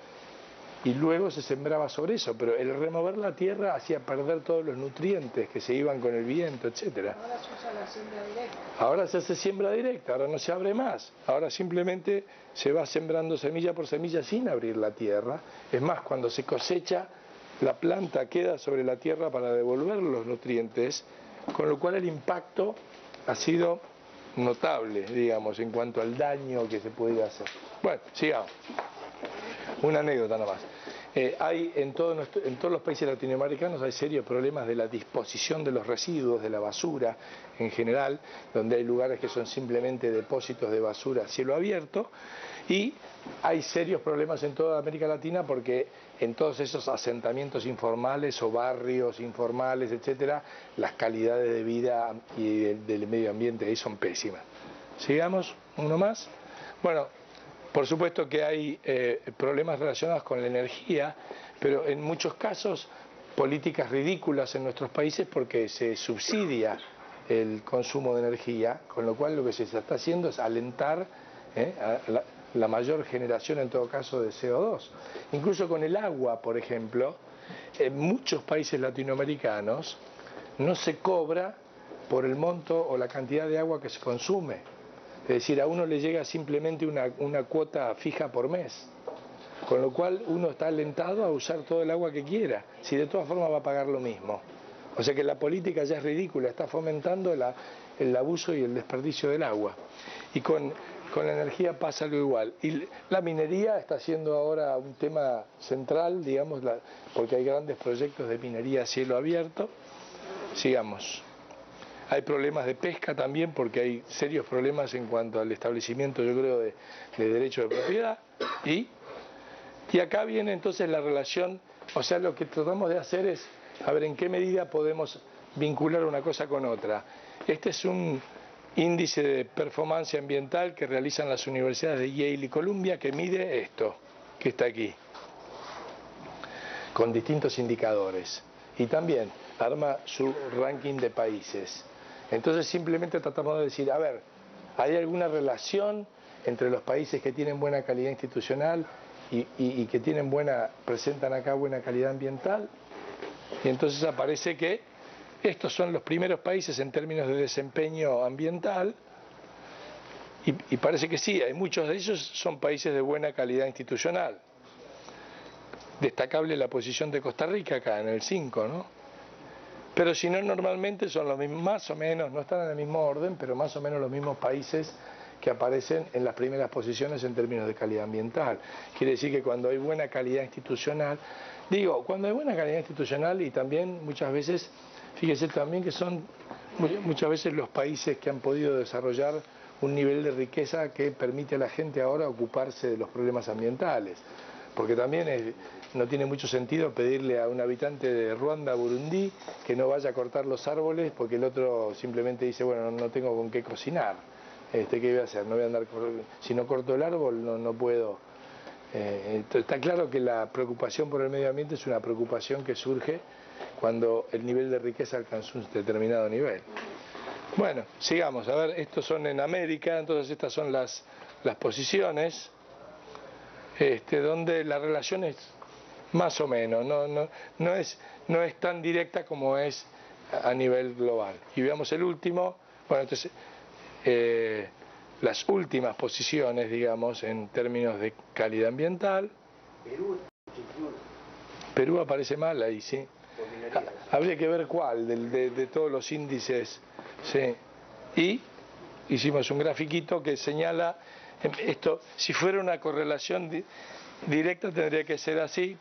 y luego se sembraba sobre eso, pero el remover la tierra hacía perder todos los nutrientes que se iban con el viento, etcétera. Ahora se usa la siembra directa. Ahora se hace siembra directa, ahora no se abre más, ahora simplemente se va sembrando semilla por semilla sin abrir la tierra. Es más, cuando se cosecha, la planta queda sobre la tierra para devolver los nutrientes, con lo cual el impacto ha sido notable, digamos, en cuanto al daño que se puede hacer. Bueno, sigamos. Una anécdota nomás. Hay en todos los países latinoamericanos hay serios problemas de la disposición de los residuos, de la basura en general, donde hay lugares que son simplemente depósitos de basura a cielo abierto, y hay serios problemas en toda América Latina porque en todos esos asentamientos informales o barrios informales, etcétera, las calidades de vida y del medio ambiente ahí son pésimas. Sigamos, uno más. Bueno, por supuesto que hay problemas relacionados con la energía, pero en muchos casos políticas ridículas en nuestros países porque se subsidia el consumo de energía, con lo cual lo que se está haciendo es alentar a la mayor generación en todo caso de CO2. Incluso con el agua, por ejemplo, en muchos países latinoamericanos no se cobra por el monto o la cantidad de agua que se consume. Es decir, a uno le llega simplemente una cuota fija por mes, con lo cual uno está alentado a usar todo el agua que quiera, si de todas formas va a pagar lo mismo. O sea que la política ya es ridícula, está fomentando el abuso y el desperdicio del agua. Y con la energía pasa algo igual. Y la minería está siendo ahora un tema central, digamos, porque hay grandes proyectos de minería a cielo abierto. Sigamos. Hay problemas de pesca también porque hay serios problemas en cuanto al establecimiento, yo creo, de derecho de propiedad. Y acá viene entonces la relación, o sea, lo que tratamos de hacer es, a ver en qué medida podemos vincular una cosa con otra. Este es un índice de performance ambiental que realizan las universidades de Yale y Columbia que mide esto, que está aquí, con distintos indicadores. Y también arma su ranking de países. Entonces simplemente tratamos de decir, a ver, ¿hay alguna relación entre los países que tienen buena calidad institucional y que presentan acá buena calidad ambiental? Y entonces aparece que estos son los primeros países en términos de desempeño ambiental y parece que sí, hay muchos de ellos son países de buena calidad institucional. Destacable la posición de Costa Rica acá en el 5, ¿no? Pero si no, normalmente son los mismos, más o menos, no están en el mismo orden, pero más o menos los mismos países que aparecen en las primeras posiciones en términos de calidad ambiental. Quiere decir que cuando hay buena calidad institucional, cuando hay buena calidad institucional y también muchas veces, fíjese también que son muchas veces los países que han podido desarrollar un nivel de riqueza que permite a la gente ahora ocuparse de los problemas ambientales. Porque también no tiene mucho sentido pedirle a un habitante de Ruanda, Burundi, que no vaya a cortar los árboles porque el otro simplemente dice, bueno, no tengo con qué cocinar. ¿qué voy a hacer? No voy a andar, si no corto el árbol no puedo. Está claro que la preocupación por el medio ambiente es una preocupación que surge cuando el nivel de riqueza alcanza un determinado nivel. Bueno, sigamos, a ver, estos son en América, entonces estas son las posiciones, donde la relación es más o menos, no es tan directa como es a nivel global. Y veamos el último, bueno, entonces, las últimas posiciones, digamos, en términos de calidad ambiental. Perú aparece mal ahí, sí. Habría que ver cuál, de todos los índices, sí. Y hicimos un grafiquito que señala esto, si fuera una correlación directa tendría que ser así,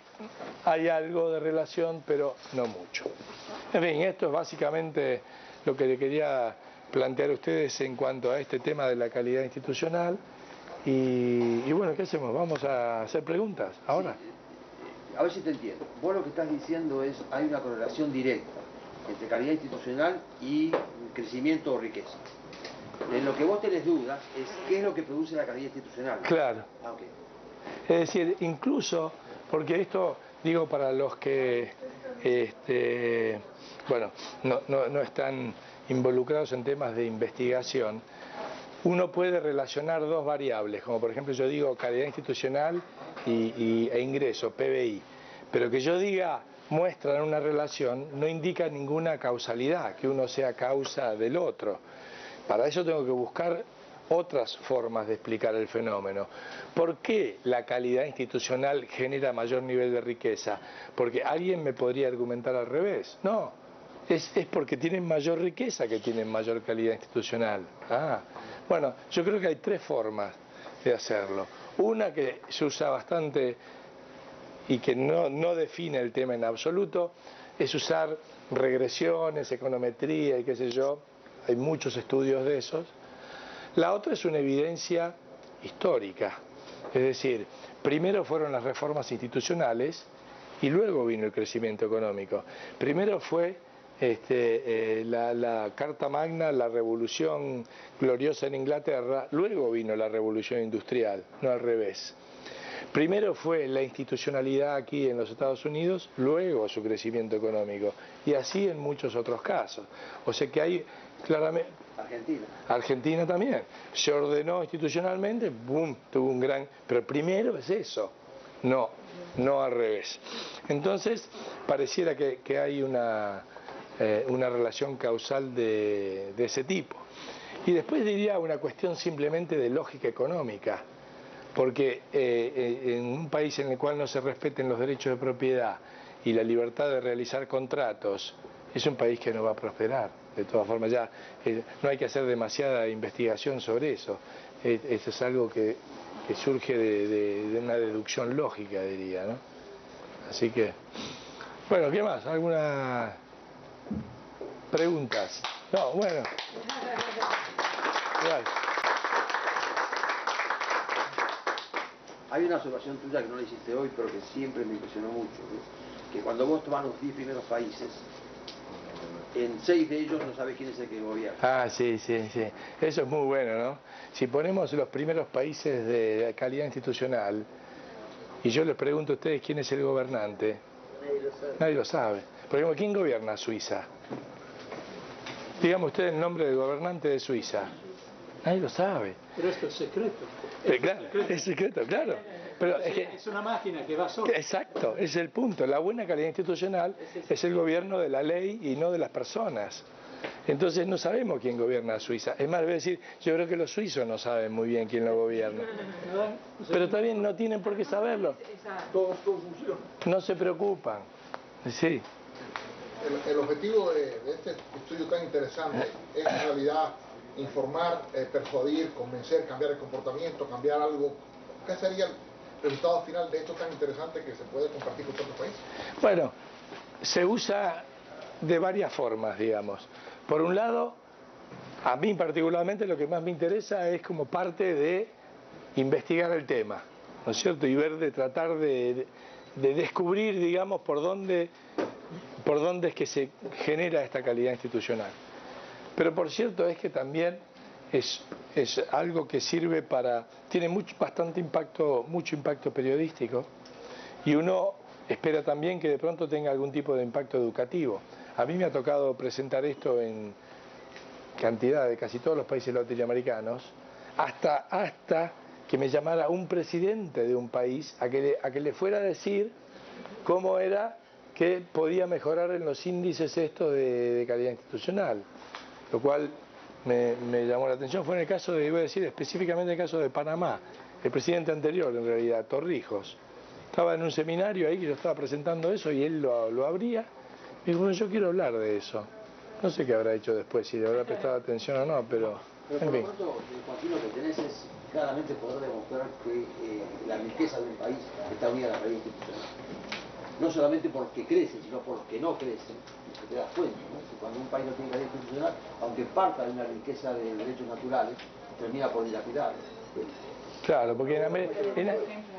hay algo de relación, pero no mucho. En fin, esto es básicamente lo que le quería plantear a ustedes en cuanto a este tema de la calidad institucional. Y bueno, ¿qué hacemos? ¿Vamos a hacer preguntas ahora? Sí. A ver si te entiendo. Vos lo que estás diciendo es hay una correlación directa entre calidad institucional y crecimiento o riqueza. En lo que vos tenés dudas es qué es lo que produce la calidad institucional. Claro. Ah, okay. Es decir, incluso, porque esto, digo, para los que bueno, no están involucrados en temas de investigación, uno puede relacionar dos variables, como por ejemplo yo digo calidad institucional e ingreso, PBI, pero que yo diga muestran una relación no indica ninguna causalidad, que uno sea causa del otro. Para eso tengo que buscar otras formas de explicar el fenómeno. ¿Por qué la calidad institucional genera mayor nivel de riqueza? Porque alguien me podría argumentar al revés. No, es porque tienen mayor riqueza que tienen mayor calidad institucional. Bueno, yo creo que hay tres formas de hacerlo. Una que se usa bastante y que no define el tema en absoluto es usar regresiones, econometría y qué sé yo. Hay muchos estudios de esos. La otra es una evidencia histórica, es decir, primero fueron las reformas institucionales y luego vino el crecimiento económico. Primero fue la Carta Magna, la Revolución Gloriosa en Inglaterra, luego vino la Revolución Industrial, no al revés. Primero fue la institucionalidad aquí en los Estados Unidos, luego su crecimiento económico, y así en muchos otros casos. O sea que hay claramente... Argentina también. Se ordenó institucionalmente, boom, tuvo un gran... Pero primero es eso, no al revés. Entonces, pareciera que hay una relación causal de ese tipo. Y después diría una cuestión simplemente de lógica económica. Porque en un país en el cual no se respeten los derechos de propiedad y la libertad de realizar contratos, es un país que no va a prosperar. De todas formas, ya no hay que hacer demasiada investigación sobre eso. Eso es algo que surge de una deducción lógica, diría, ¿no? Así que, bueno, ¿qué más? ¿Algunas preguntas? No, bueno. Igual. Hay una observación tuya que no la hiciste hoy, pero que siempre me impresionó mucho, ¿no? Que cuando vos tomás los 10 primeros países, en 6 de ellos no sabes quién es el que gobierna. Sí. Eso es muy bueno, ¿no? Si ponemos los primeros países de calidad institucional, y yo les pregunto a ustedes quién es el gobernante, nadie lo sabe. Por ejemplo, ¿quién gobierna Suiza? Dígame usted el nombre del gobernante de Suiza. Nadie lo sabe. Pero esto es secreto. Claro, es secreto, claro. Pero es una máquina que va sola. Exacto, ese es el punto. La buena calidad institucional es el gobierno de la ley y no de las personas. Entonces no sabemos quién gobierna a Suiza. Es más, voy a decir, yo creo que los suizos no saben muy bien quién lo gobierna. Pero también no tienen por qué saberlo. Todo funciona. No se preocupan. Sí. El objetivo de este estudio tan interesante es en realidad informar, persuadir, convencer, cambiar el comportamiento, cambiar algo. ¿Qué sería el resultado final de esto tan interesante que se puede compartir con otros países? Bueno, se usa de varias formas, digamos. Por un lado, a mí particularmente lo que más me interesa es como parte de investigar el tema, ¿no es cierto? Y ver, de tratar de descubrir, digamos, por dónde es que se genera esta calidad institucional. Pero por cierto es que también es algo que sirve para, tiene mucho impacto periodístico, y uno espera también que de pronto tenga algún tipo de impacto educativo. A mí me ha tocado presentar esto en cantidad de casi todos los países latinoamericanos, hasta que me llamara un presidente de un país a que le fuera a decir cómo era que podía mejorar en los índices estos de calidad institucional, lo cual me llamó la atención. Fue en el caso voy a decir específicamente en el caso de Panamá, el presidente anterior en realidad, Torrijos, estaba en un seminario ahí que yo estaba presentando eso y él lo abría, y dijo, bueno, yo quiero hablar de eso. No sé qué habrá hecho después, si le habrá prestado atención o no, pero por en lo fin. pronto, Joaquín, lo que tenés es claramente poder demostrar que la riqueza de un país está unida a la calidad institucional. No solamente porque crece, sino porque no crece, que te das cuenta, ¿no? Que cuando un país no tiene calidad institucional, aunque parta de una riqueza de derechos naturales, termina por dilapidar. Claro, porque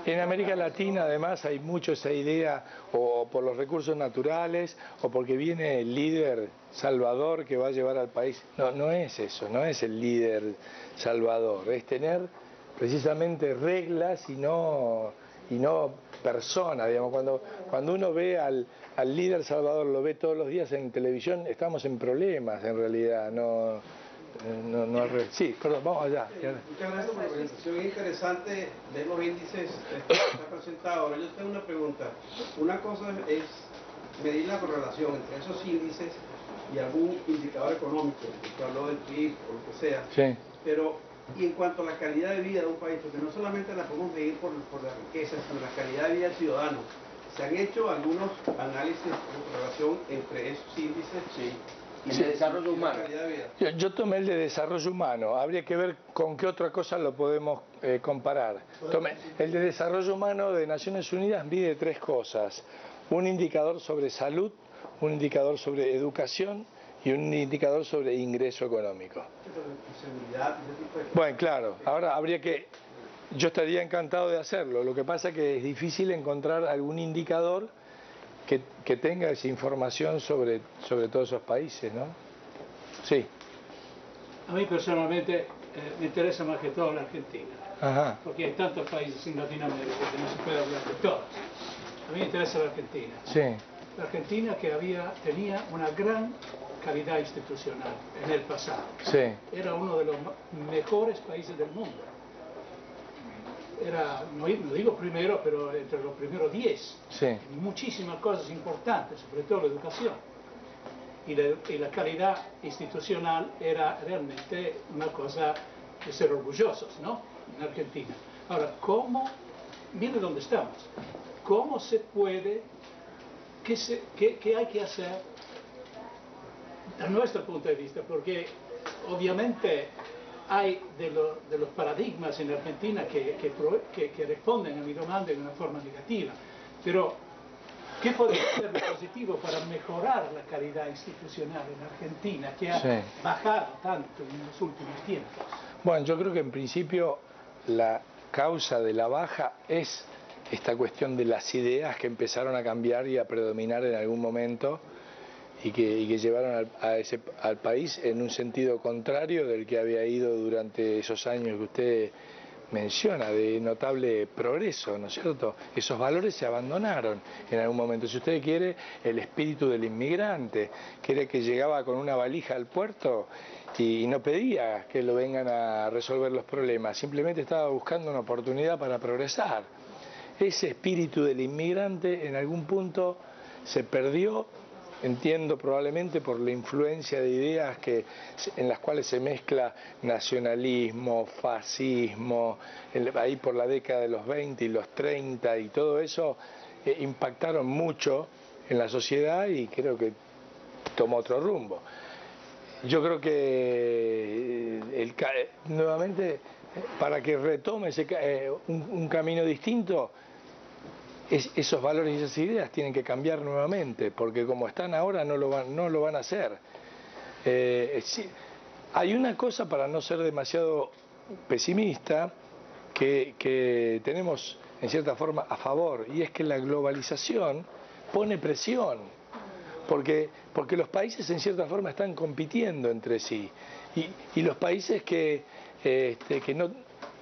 en América Latina además hay mucho esa idea, o por los recursos naturales, o porque viene el líder salvador que va a llevar al país. No es eso, no es el líder salvador, es tener precisamente reglas y no personas, digamos. Cuando uno ve al líder salvador, lo ve todos los días en televisión, estamos en problemas en realidad, Sí, perdón, vamos allá. Muchas gracias por la presentación, es interesante ver los índices que está presentado. Ahora yo tengo una pregunta. Una cosa es medir la correlación entre esos índices y algún indicador económico, usted habló del PIB o lo que sea, Sí. pero y en cuanto a la calidad de vida de un país, porque no solamente la podemos medir por la riqueza, sino la calidad de vida del ciudadano. ¿Se han hecho algunos análisis en relación entre esos índices? Sí. Y el desarrollo humano. Yo tomé el de desarrollo humano, habría que ver con qué otra cosa lo podemos comparar. El de desarrollo humano de Naciones Unidas mide 3 cosas: un indicador sobre salud, un indicador sobre educación y un indicador sobre ingreso económico. Bueno, claro, ahora yo estaría encantado de hacerlo, lo que pasa es que es difícil encontrar algún indicador que tenga esa información sobre todos esos países, ¿no? Sí. A mí personalmente me interesa más que todo la Argentina. Ajá. Porque hay tantos países en Latinoamérica que no se puede hablar de todos. A mí me interesa la Argentina. Sí. La Argentina que tenía una gran calidad institucional en el pasado. Sí. Era uno de los mejores países del mundo. Era, no digo primero, pero entre los primeros 10. Sí. Muchísimas cosas importantes, sobre todo la educación. Y la calidad institucional era realmente una cosa de ser orgullosos, ¿no? En Argentina. Ahora, mire dónde estamos. ¿Cómo se puede, qué hay que hacer a nuestro punto de vista? Porque obviamente hay de los paradigmas en Argentina que responden a mi demanda de una forma negativa. Pero, ¿qué podemos hacer de positivo para mejorar la calidad institucional en Argentina, que ha bajado tanto en los últimos tiempos? Bueno, yo creo que en principio la causa de la baja es esta cuestión de las ideas que empezaron a cambiar y a predominar en algún momento y que llevaron al país en un sentido contrario del que había ido durante esos años que usted menciona, de notable progreso, ¿no es cierto? Esos valores se abandonaron en algún momento. Si usted quiere, el espíritu del inmigrante, que era que llegaba con una valija al puerto y no pedía que lo vengan a resolver los problemas, simplemente estaba buscando una oportunidad para progresar. Ese espíritu del inmigrante en algún punto se perdió, entiendo probablemente por la influencia de ideas en las cuales se mezcla nacionalismo, fascismo, ahí por la década de los 20 y los 30 y todo eso impactaron mucho en la sociedad y creo que tomó otro rumbo. Yo creo que nuevamente para que retome un camino distinto, esos valores y esas ideas tienen que cambiar nuevamente, porque como están ahora no lo van a hacer. Hay una cosa, para no ser demasiado pesimista, que tenemos en cierta forma a favor, y es que la globalización pone presión porque los países en cierta forma están compitiendo entre sí, y los países que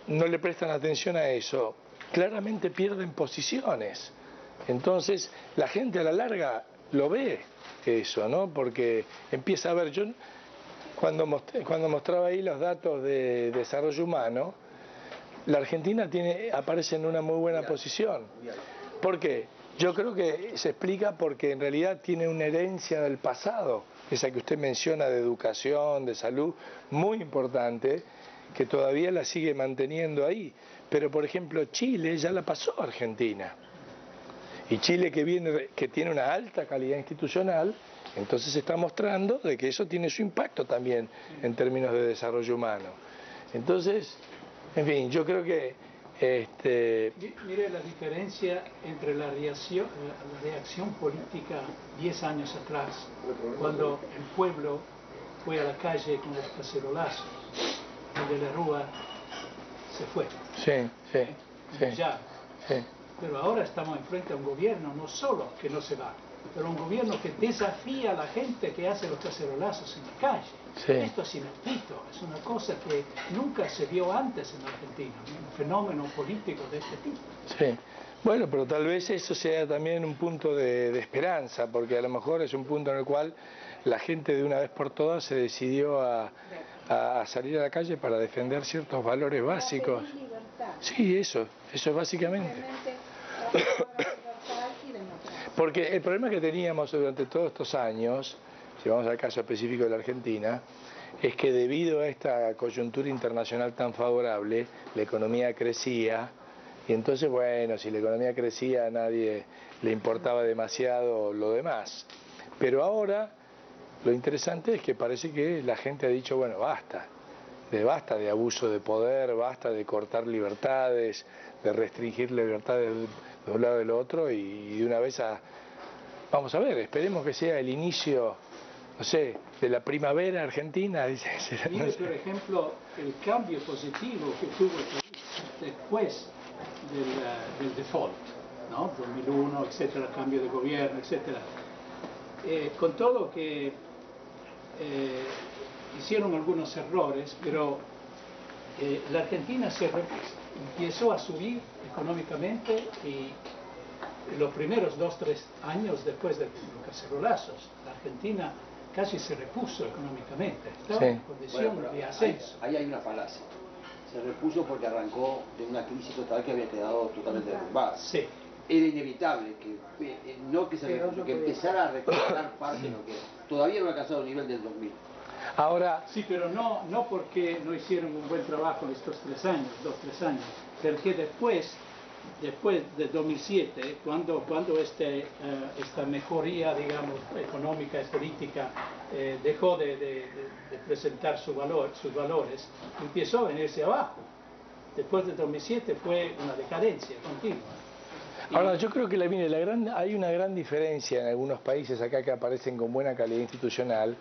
no le prestan atención a eso, claramente pierden posiciones. Entonces la gente a la larga lo ve eso, ¿no? Porque empieza a ver, yo cuando mostraba ahí los datos de desarrollo humano, la Argentina aparece en una muy buena posición. ¿Por qué? Yo creo que se explica porque en realidad tiene una herencia del pasado, esa que usted menciona de educación, de salud, muy importante, que todavía la sigue manteniendo ahí. Pero por ejemplo Chile ya la pasó a Argentina. Y Chile que tiene una alta calidad institucional, entonces está mostrando de que eso tiene su impacto también en términos de desarrollo humano. Entonces, en fin, yo creo que Mire la diferencia entre la reacción política 10 años atrás, cuando el pueblo fue a la calle con los cacerolazos, y de la Rúa se fue. Ya. Pero ahora estamos enfrente a un gobierno no solo que no se va, pero un gobierno que desafía a la gente que hace los cacerolazos en la calle. Esto es inaudito, es una cosa que nunca se vio antes en Argentina, un fenómeno político de este tipo. Sí, bueno, pero tal vez eso sea también un punto de esperanza, porque a lo mejor es un punto en el cual la gente de una vez por todas se decidió a salir a la calle para defender ciertos valores básicos. Sí, eso es básicamente. Porque el problema que teníamos durante todos estos años, si vamos al caso específico de la Argentina, es que debido a esta coyuntura internacional tan favorable, la economía crecía, y entonces, bueno, si la economía crecía a nadie le importaba demasiado lo demás. Pero ahora, lo interesante es que parece que la gente ha dicho, bueno, basta de abuso de poder, basta de cortar libertades, de restringir libertades de un lado y del otro, y de una vez vamos a ver, esperemos que sea el inicio, no sé, de la primavera argentina. Mire, por ejemplo, el cambio positivo que tuvo el país después del default, ¿no? 2001, etcétera, cambio de gobierno, etcétera. Con todo que hicieron algunos errores, pero la Argentina empezó a subir económicamente, y los primeros 2-3 años después de los cacerolazos, la Argentina casi se repuso económicamente, estaba en condición de ascenso. Ahí hay una falacia. Se repuso porque arrancó de una crisis total que había quedado totalmente derrumbada. Sí. Era inevitable que empezara a recuperar parte de lo que todavía no ha alcanzado el nivel del 2000. Ahora, sí, pero no porque no hicieron un buen trabajo en estos 2-3 años, porque después de 2007, cuando esta mejoría, digamos, económica y política dejó de presentar sus valores, empezó a venirse abajo. Después de 2007 fue una decadencia continua. Ahora, yo creo que hay una gran diferencia en algunos países acá que aparecen con buena calidad institucional,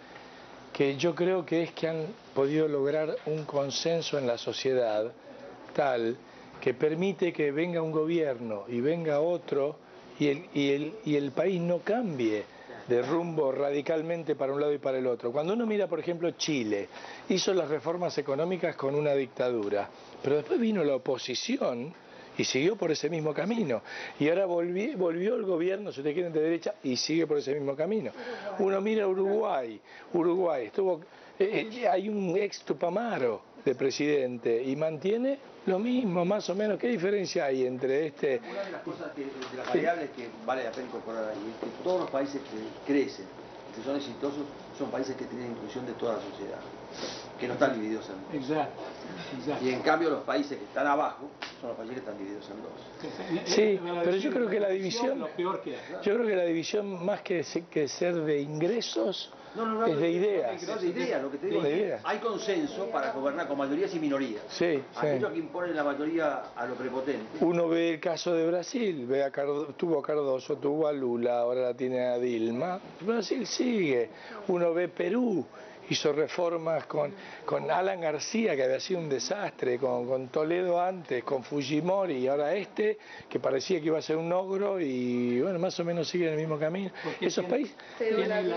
que yo creo que es que han podido lograr un consenso en la sociedad tal que permite que venga un gobierno y venga otro y el país no cambie de rumbo radicalmente para un lado y para el otro. Cuando uno mira, por ejemplo, Chile, hizo las reformas económicas con una dictadura, pero después vino la oposición y siguió por ese mismo camino. Y ahora volvió el gobierno, si ustedes quieren, de derecha, y sigue por ese mismo camino. Uno mira Uruguay hay un ex Tupamaro de presidente y mantiene lo mismo, más o menos. ¿Qué diferencia hay entre este? Una de las cosas de las variables que vale la pena incorporar ahí es que todos los países que crecen, que son exitosos, son países que tienen inclusión de toda la sociedad, que no están divididos en dos. Exacto. Y en cambio los países que están abajo son los países que están divididos en dos. Sí, pero yo creo que la división, más que ser de ingresos, es de ideas. No, de ideas, lo que te digo es que hay consenso para gobernar con mayorías y minorías. Sí, aquello que impone la mayoría a lo prepotente. Uno ve el caso de Brasil, tuvo a Cardoso, tuvo a Lula, ahora la tiene a Dilma. Brasil sigue. Uno ve Perú hizo reformas con Alan García, que había sido un desastre, con Toledo antes, con Fujimori y ahora que parecía que iba a ser un ogro y bueno, más o menos sigue en el mismo camino. Porque Esos países tienen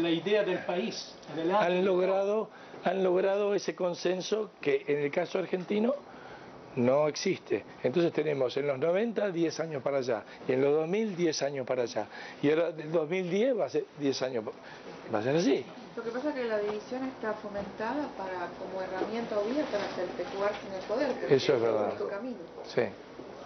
la idea del país. han logrado ese consenso que en el caso argentino no existe. Entonces tenemos en los 90 10 años para allá, y en los 2000 10 años para allá, y ahora del 2010 va a ser 10 años, va a ser así. Lo que pasa es que la división está fomentada como herramienta o vía para perpetuarse en el poder. Eso es verdad. Camino. Sí.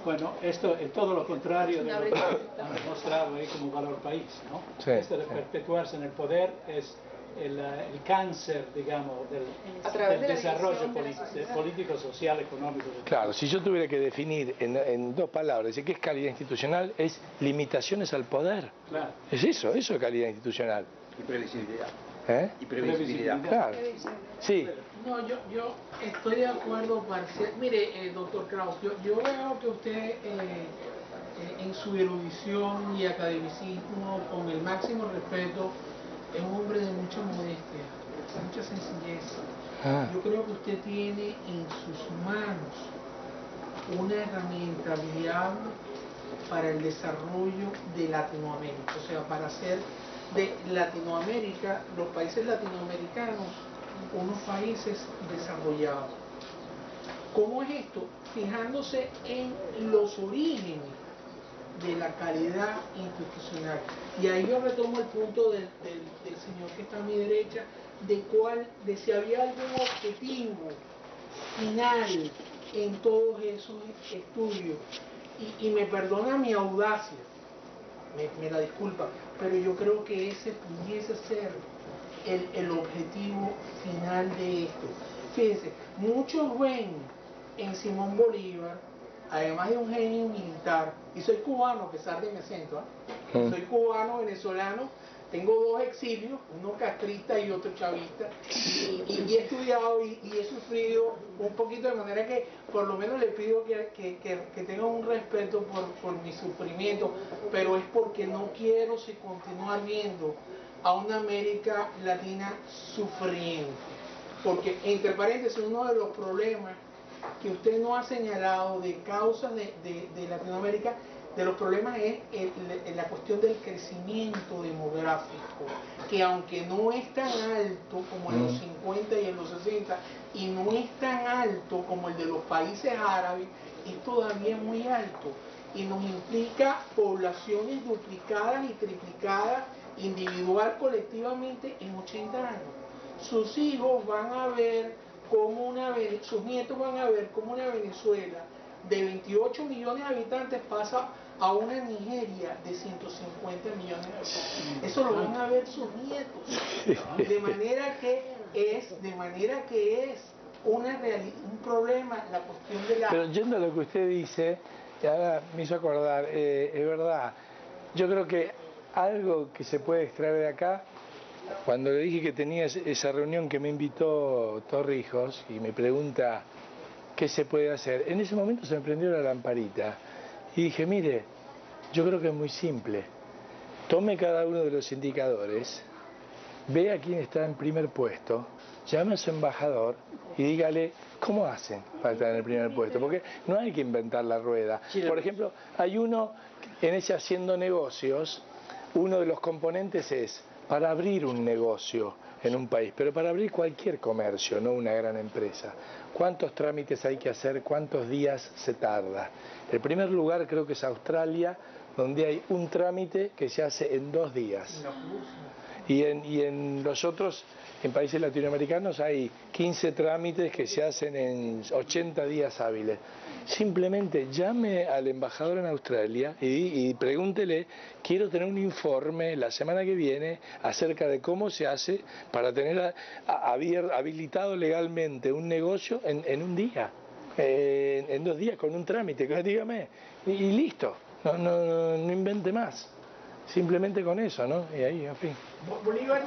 Bueno, esto es todo lo contrario de lo que han demostrado ahí como valor país, ¿no? Sí, Esto de perpetuarse en el poder es el cáncer, digamos, del desarrollo político, social, económico. Claro, si yo tuviera que definir en dos palabras, decir qué es calidad institucional, es limitaciones al poder. Claro. Es eso es calidad institucional. Y previsibilidad. Y previsibilidad. Claro. Sí. No, yo estoy de acuerdo parcial. Mire, doctor Kraus, yo veo que usted en su erudición y academicismo, con el máximo respeto, es un hombre de mucha modestia, mucha sencillez. Yo creo que usted tiene en sus manos una herramienta viable para el desarrollo de Latinoamérica, o sea, para hacer de Latinoamérica, los países latinoamericanos, unos países desarrollados. ¿Cómo es esto? Fijándose en los orígenes de la calidad institucional. Y ahí yo retomo el punto del señor que está a mi derecha, de si había algún objetivo final en todos esos estudios. Y me perdona mi audacia, me la disculpa, pero yo creo que ese pudiese ser el objetivo final de esto. Fíjense, muchos ven en Simón Bolívar, además de un genio militar, y soy cubano a pesar de mi acento, soy cubano, venezolano, tengo dos exilios, uno castrista y otro chavista, y he estudiado y he sufrido un poquito, de manera que por lo menos le pido que tengan un respeto por mi sufrimiento, pero es porque no quiero continuar viendo a una América Latina sufriente, porque entre paréntesis uno de los problemas que usted no ha señalado de causas de Latinoamérica, de los problemas es la cuestión del crecimiento demográfico, que aunque no es tan alto como en los 50 y en los 60, y no es tan alto como el de los países árabes, es todavía muy alto, y nos implica poblaciones duplicadas y triplicadas, individual, colectivamente, en 80 años. Sus hijos van a ver como sus nietos van a ver como una Venezuela de 28 millones de habitantes pasa a una Nigeria de 150 millones de habitantes. Eso lo van a ver sus nietos. De manera que es un problema la cuestión de la... Pero yendo a lo que usted dice, ahora me hizo acordar, es verdad, yo creo que algo que se puede extraer de acá, cuando le dije que tenía esa reunión que me invitó Torrijos y me pregunta qué se puede hacer, en ese momento se me prendió la lamparita y dije, mire, yo creo que es muy simple, tome cada uno de los indicadores, vea quién está en primer puesto, llame a su embajador y dígale cómo hacen para estar en el primer puesto, porque no hay que inventar la rueda. Por ejemplo, hay uno en ese Haciendo Negocios, uno de los componentes es para abrir un negocio en un país, pero para abrir cualquier comercio, no una gran empresa. ¿Cuántos trámites hay que hacer? ¿Cuántos días se tarda? El primer lugar creo que es Australia, donde hay un trámite que se hace en 2 días. Y en los otros, en países latinoamericanos, hay 15 trámites que se hacen en 80 días hábiles. Simplemente llame al embajador en Australia y pregúntele, quiero tener un informe la semana que viene acerca de cómo se hace para tener habilitado legalmente un negocio en un día, en 2 días, con un trámite, dígame, y listo, no invente más. Simplemente con eso, ¿no? Y ahí, en fin. Bolívar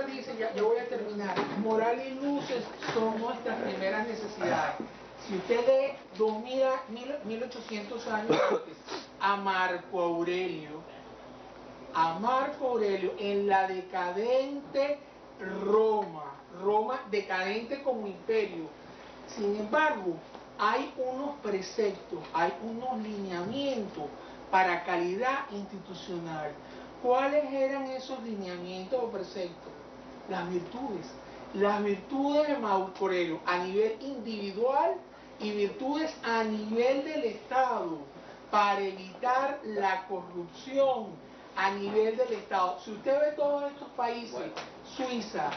dice, ya voy a terminar, moral y luces son nuestras primeras necesidades. Si usted lee 1800 años a Marco Aurelio, en la decadente Roma decadente como imperio. Sin embargo, hay unos preceptos, hay unos lineamientos para calidad institucional. ¿Cuáles eran esos lineamientos o preceptos? Las virtudes de Marco Aurelio a nivel individual y virtudes a nivel del Estado para evitar la corrupción a nivel del Estado. Si usted ve todos estos países, Suiza,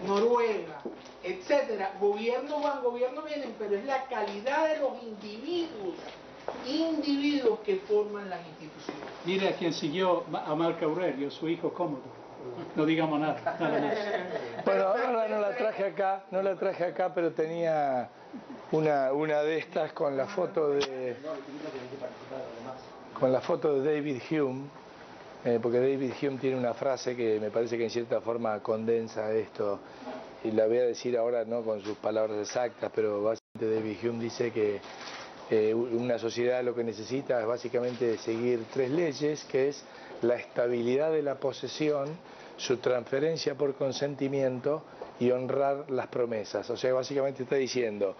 Noruega, etcétera, gobierno van, gobierno vienen, pero es la calidad de los individuos que forman las instituciones. Mire a quien siguió a Marco Aurelio, su hijo Cómodo. No digamos nada, nada más. Bueno, ahora no la traje acá, pero tenía una de estas con la foto de David Hume, porque David Hume tiene una frase que me parece que en cierta forma condensa esto, y la voy a decir ahora no con sus palabras exactas, pero básicamente David Hume dice que una sociedad lo que necesita es básicamente seguir 3 leyes, que es la estabilidad de la posesión, su transferencia por consentimiento y honrar las promesas. O sea, básicamente está diciendo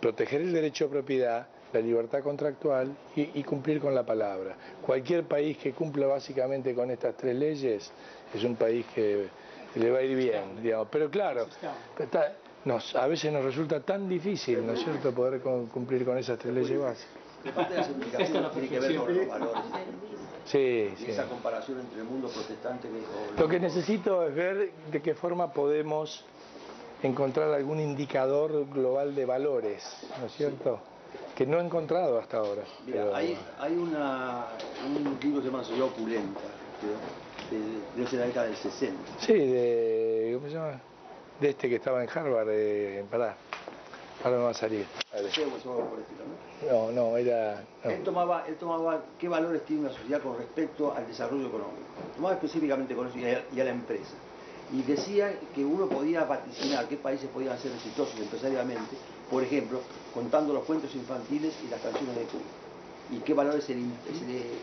proteger el derecho a propiedad, la libertad contractual y cumplir con la palabra. Cualquier país que cumpla básicamente con estas 3 leyes es un país que le va a ir bien, digamos. Pero claro, a veces nos resulta tan difícil, ¿no es cierto?, poder cumplir con esas 3 leyes básicas. Parte de la simplificación tiene que ver con los valores. Sí, y esa comparación entre el mundo protestante Lo que necesito es ver de qué forma podemos encontrar algún indicador global de valores, ¿no es cierto? Que no he encontrado hasta ahora. Mira, pero... hay un libro que se llama Sociedad Opulenta, de la década del 60. Sí, ¿cómo se llama? De este que estaba en Harvard, ahora me va a salir. No, era... No. Él tomaba qué valores tiene una sociedad con respecto al desarrollo económico. Tomaba específicamente con eso y a la empresa. Y decía que uno podía vaticinar qué países podían ser exitosos empresarialmente, por ejemplo, contando los cuentos infantiles y las canciones de cuna. Y qué valores se le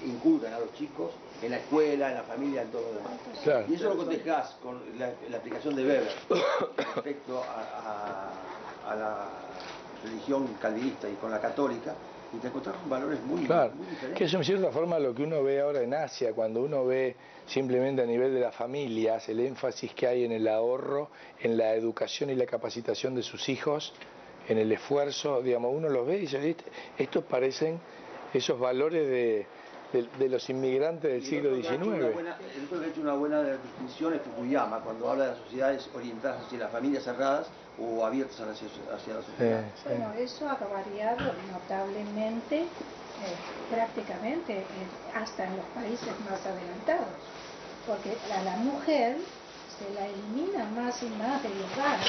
inculcan a los chicos en la escuela, en la familia, en todo lo demás. Claro. Y eso lo cotejas con la aplicación de Weber respecto a la religión calvinista y con la católica, y te encontrás con valores muy diferentes. Que eso en cierta forma lo que uno ve ahora en Asia, cuando uno ve simplemente a nivel de las familias el énfasis que hay en el ahorro, en la educación y la capacitación de sus hijos, en el esfuerzo, digamos, uno los ve y dice, estos parecen esos valores de los inmigrantes del siglo XIX. El otro que ha hecho una buena definición es Fukuyama, cuando habla de las sociedades orientadas hacia las familias cerradas o abiertas hacia la sociedad. Bueno, eso ha variado notablemente, prácticamente, hasta en los países más adelantados, porque a la mujer se la elimina más y más del hogar,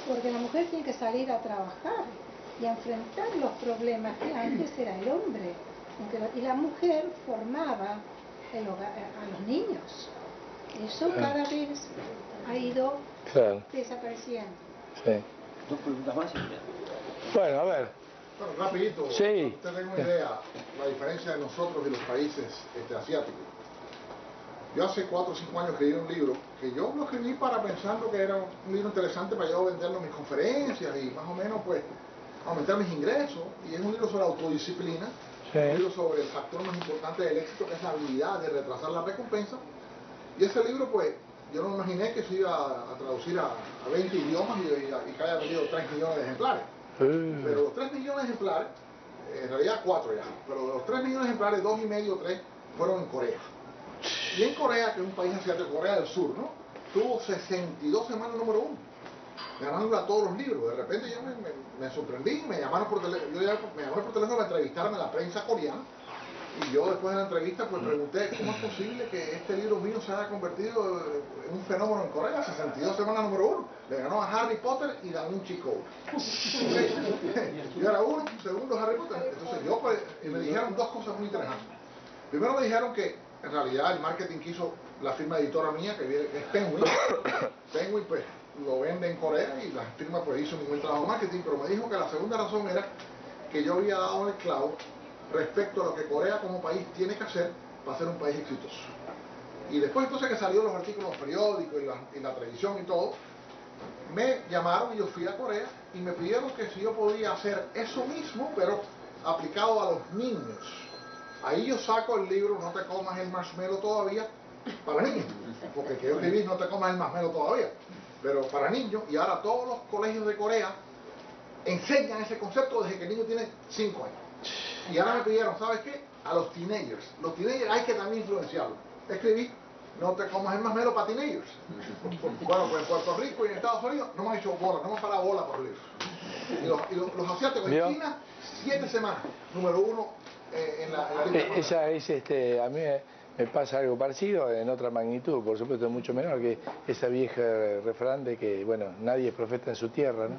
porque la mujer tiene que salir a trabajar y a enfrentar los problemas que antes era el hombre. Y la mujer formaba el hogar, a los niños. Eso cada vez ha ido desapareciendo. Sí. 2 preguntas más. Bueno, a ver. Bueno, rapidito, sí. usted tenga una idea, la diferencia de nosotros y los países asiáticos. Yo hace 4 o 5 años escribí un libro, que yo lo escribí pensando que era un libro interesante para yo venderlo en mis conferencias y más o menos pues aumentar mis ingresos, y es un libro sobre autodisciplina. Un libro sobre el factor más importante del éxito, que es la habilidad de retrasar la recompensa. Y ese libro, pues, yo no me imaginé que se iba a traducir a 20 idiomas y que haya vendido 3 millones de ejemplares. Pero los 3 millones de ejemplares, en realidad 4 ya, pero de los 3 millones de ejemplares, 2,5 o 3 fueron en Corea. Y en Corea, que es un país asiático, Corea del Sur, ¿no? Tuvo 62 semanas número 1. Ganando a todos los libros. De repente yo me sorprendí, me llamaron por teléfono para entrevistarme a la prensa coreana, y yo después de la entrevista pues pregunté cómo es posible que este libro mío se haya convertido en un fenómeno en Corea. 62 semanas número 1, le ganó a Harry Potter y Da Vinci Code. Yo era uno, segundo Harry Potter. Entonces yo pues, y me dijeron 2 cosas muy interesantes. Primero me dijeron que en realidad el marketing que hizo la firma editora mía, que es Penguin, pues lo vende en Corea y la firma pues hizo un buen trabajo de marketing, pero me dijo que la segunda razón era que yo había dado el clavo respecto a lo que Corea como país tiene que hacer para ser un país exitoso. Y después entonces que salieron los artículos en los periódicos y la televisión y todo, me llamaron y yo fui a Corea y me pidieron que si yo podía hacer eso mismo, pero aplicado a los niños. Ahí yo saco el libro No te comas el marshmallow todavía, para niños, porque el que yo escribí No te comas el marshmallow todavía, pero para niños, y ahora todos los colegios de Corea enseñan ese concepto desde que el niño tiene 5 años. Y ahora me pidieron, ¿sabes qué? A los teenagers hay que también influenciarlos. Escribí No te comas el marshmallow para teenagers. Bueno, pues en Puerto Rico y en Estados Unidos no me han hecho bola, no me han parado bola por libros. Y los asiáticos en China, 7 semanas, número 1 en la lista. Esa es, a mí me pasa algo parecido, en otra magnitud, por supuesto mucho menor, que esa vieja refrán de que, bueno, nadie es profeta en su tierra, ¿no?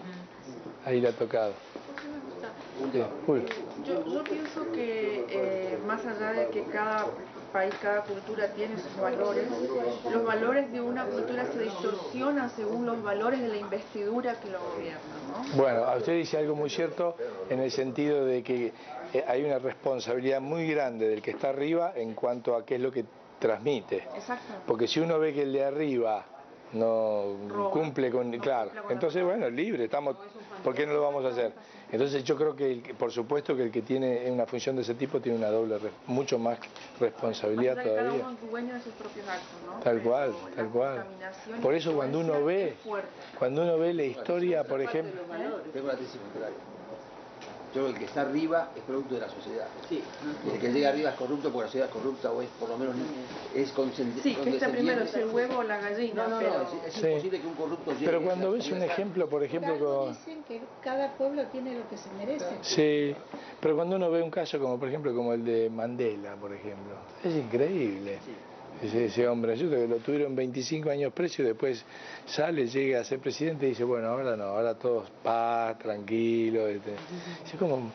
Ahí la ha tocado. Yo pienso que más allá de que cada país, cada cultura tiene sus valores, los valores de una cultura se distorsionan según los valores de la investidura que lo gobierna, ¿no? Bueno, usted dice algo muy cierto en el sentido de que hay una responsabilidad muy grande del que está arriba en cuanto a qué es lo que transmite. Exacto. Porque si uno ve que el de arriba no cumple con... Claro, entonces bueno, libre, estamos... ¿Por qué no lo vamos a hacer? Entonces yo creo que, por supuesto, que el que tiene una función de ese tipo tiene una doble, mucho más responsabilidad todavía. Cada uno es dueño de sus propios actos, ¿no? Tal cual, tal cual. Por eso cuando uno ve la historia, por ejemplo... Tengo la tesis contraria. Yo creo que el que está arriba es producto de la sociedad. Sí. El que llega arriba es corrupto porque la sociedad es corrupta o es por lo menos es consentiente. Sí, que está primero, si el huevo o la gallina. No, es imposible que un corrupto llegue. Pero cuando ves un ejemplo, por ejemplo, con... Dicen que cada pueblo tiene lo que se merece. Sí, pero cuando uno ve un caso como, por ejemplo, como el de Mandela, por ejemplo, es increíble. Sí. Ese hombre, lo tuvieron 25 años preso y después sale, llega a ser presidente y dice, bueno, ahora no, ahora todos paz, tranquilo. Es como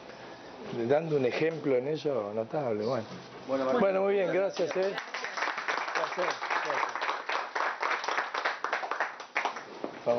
dando un ejemplo en eso notable. Bueno, muy bien, gracias. Gracias.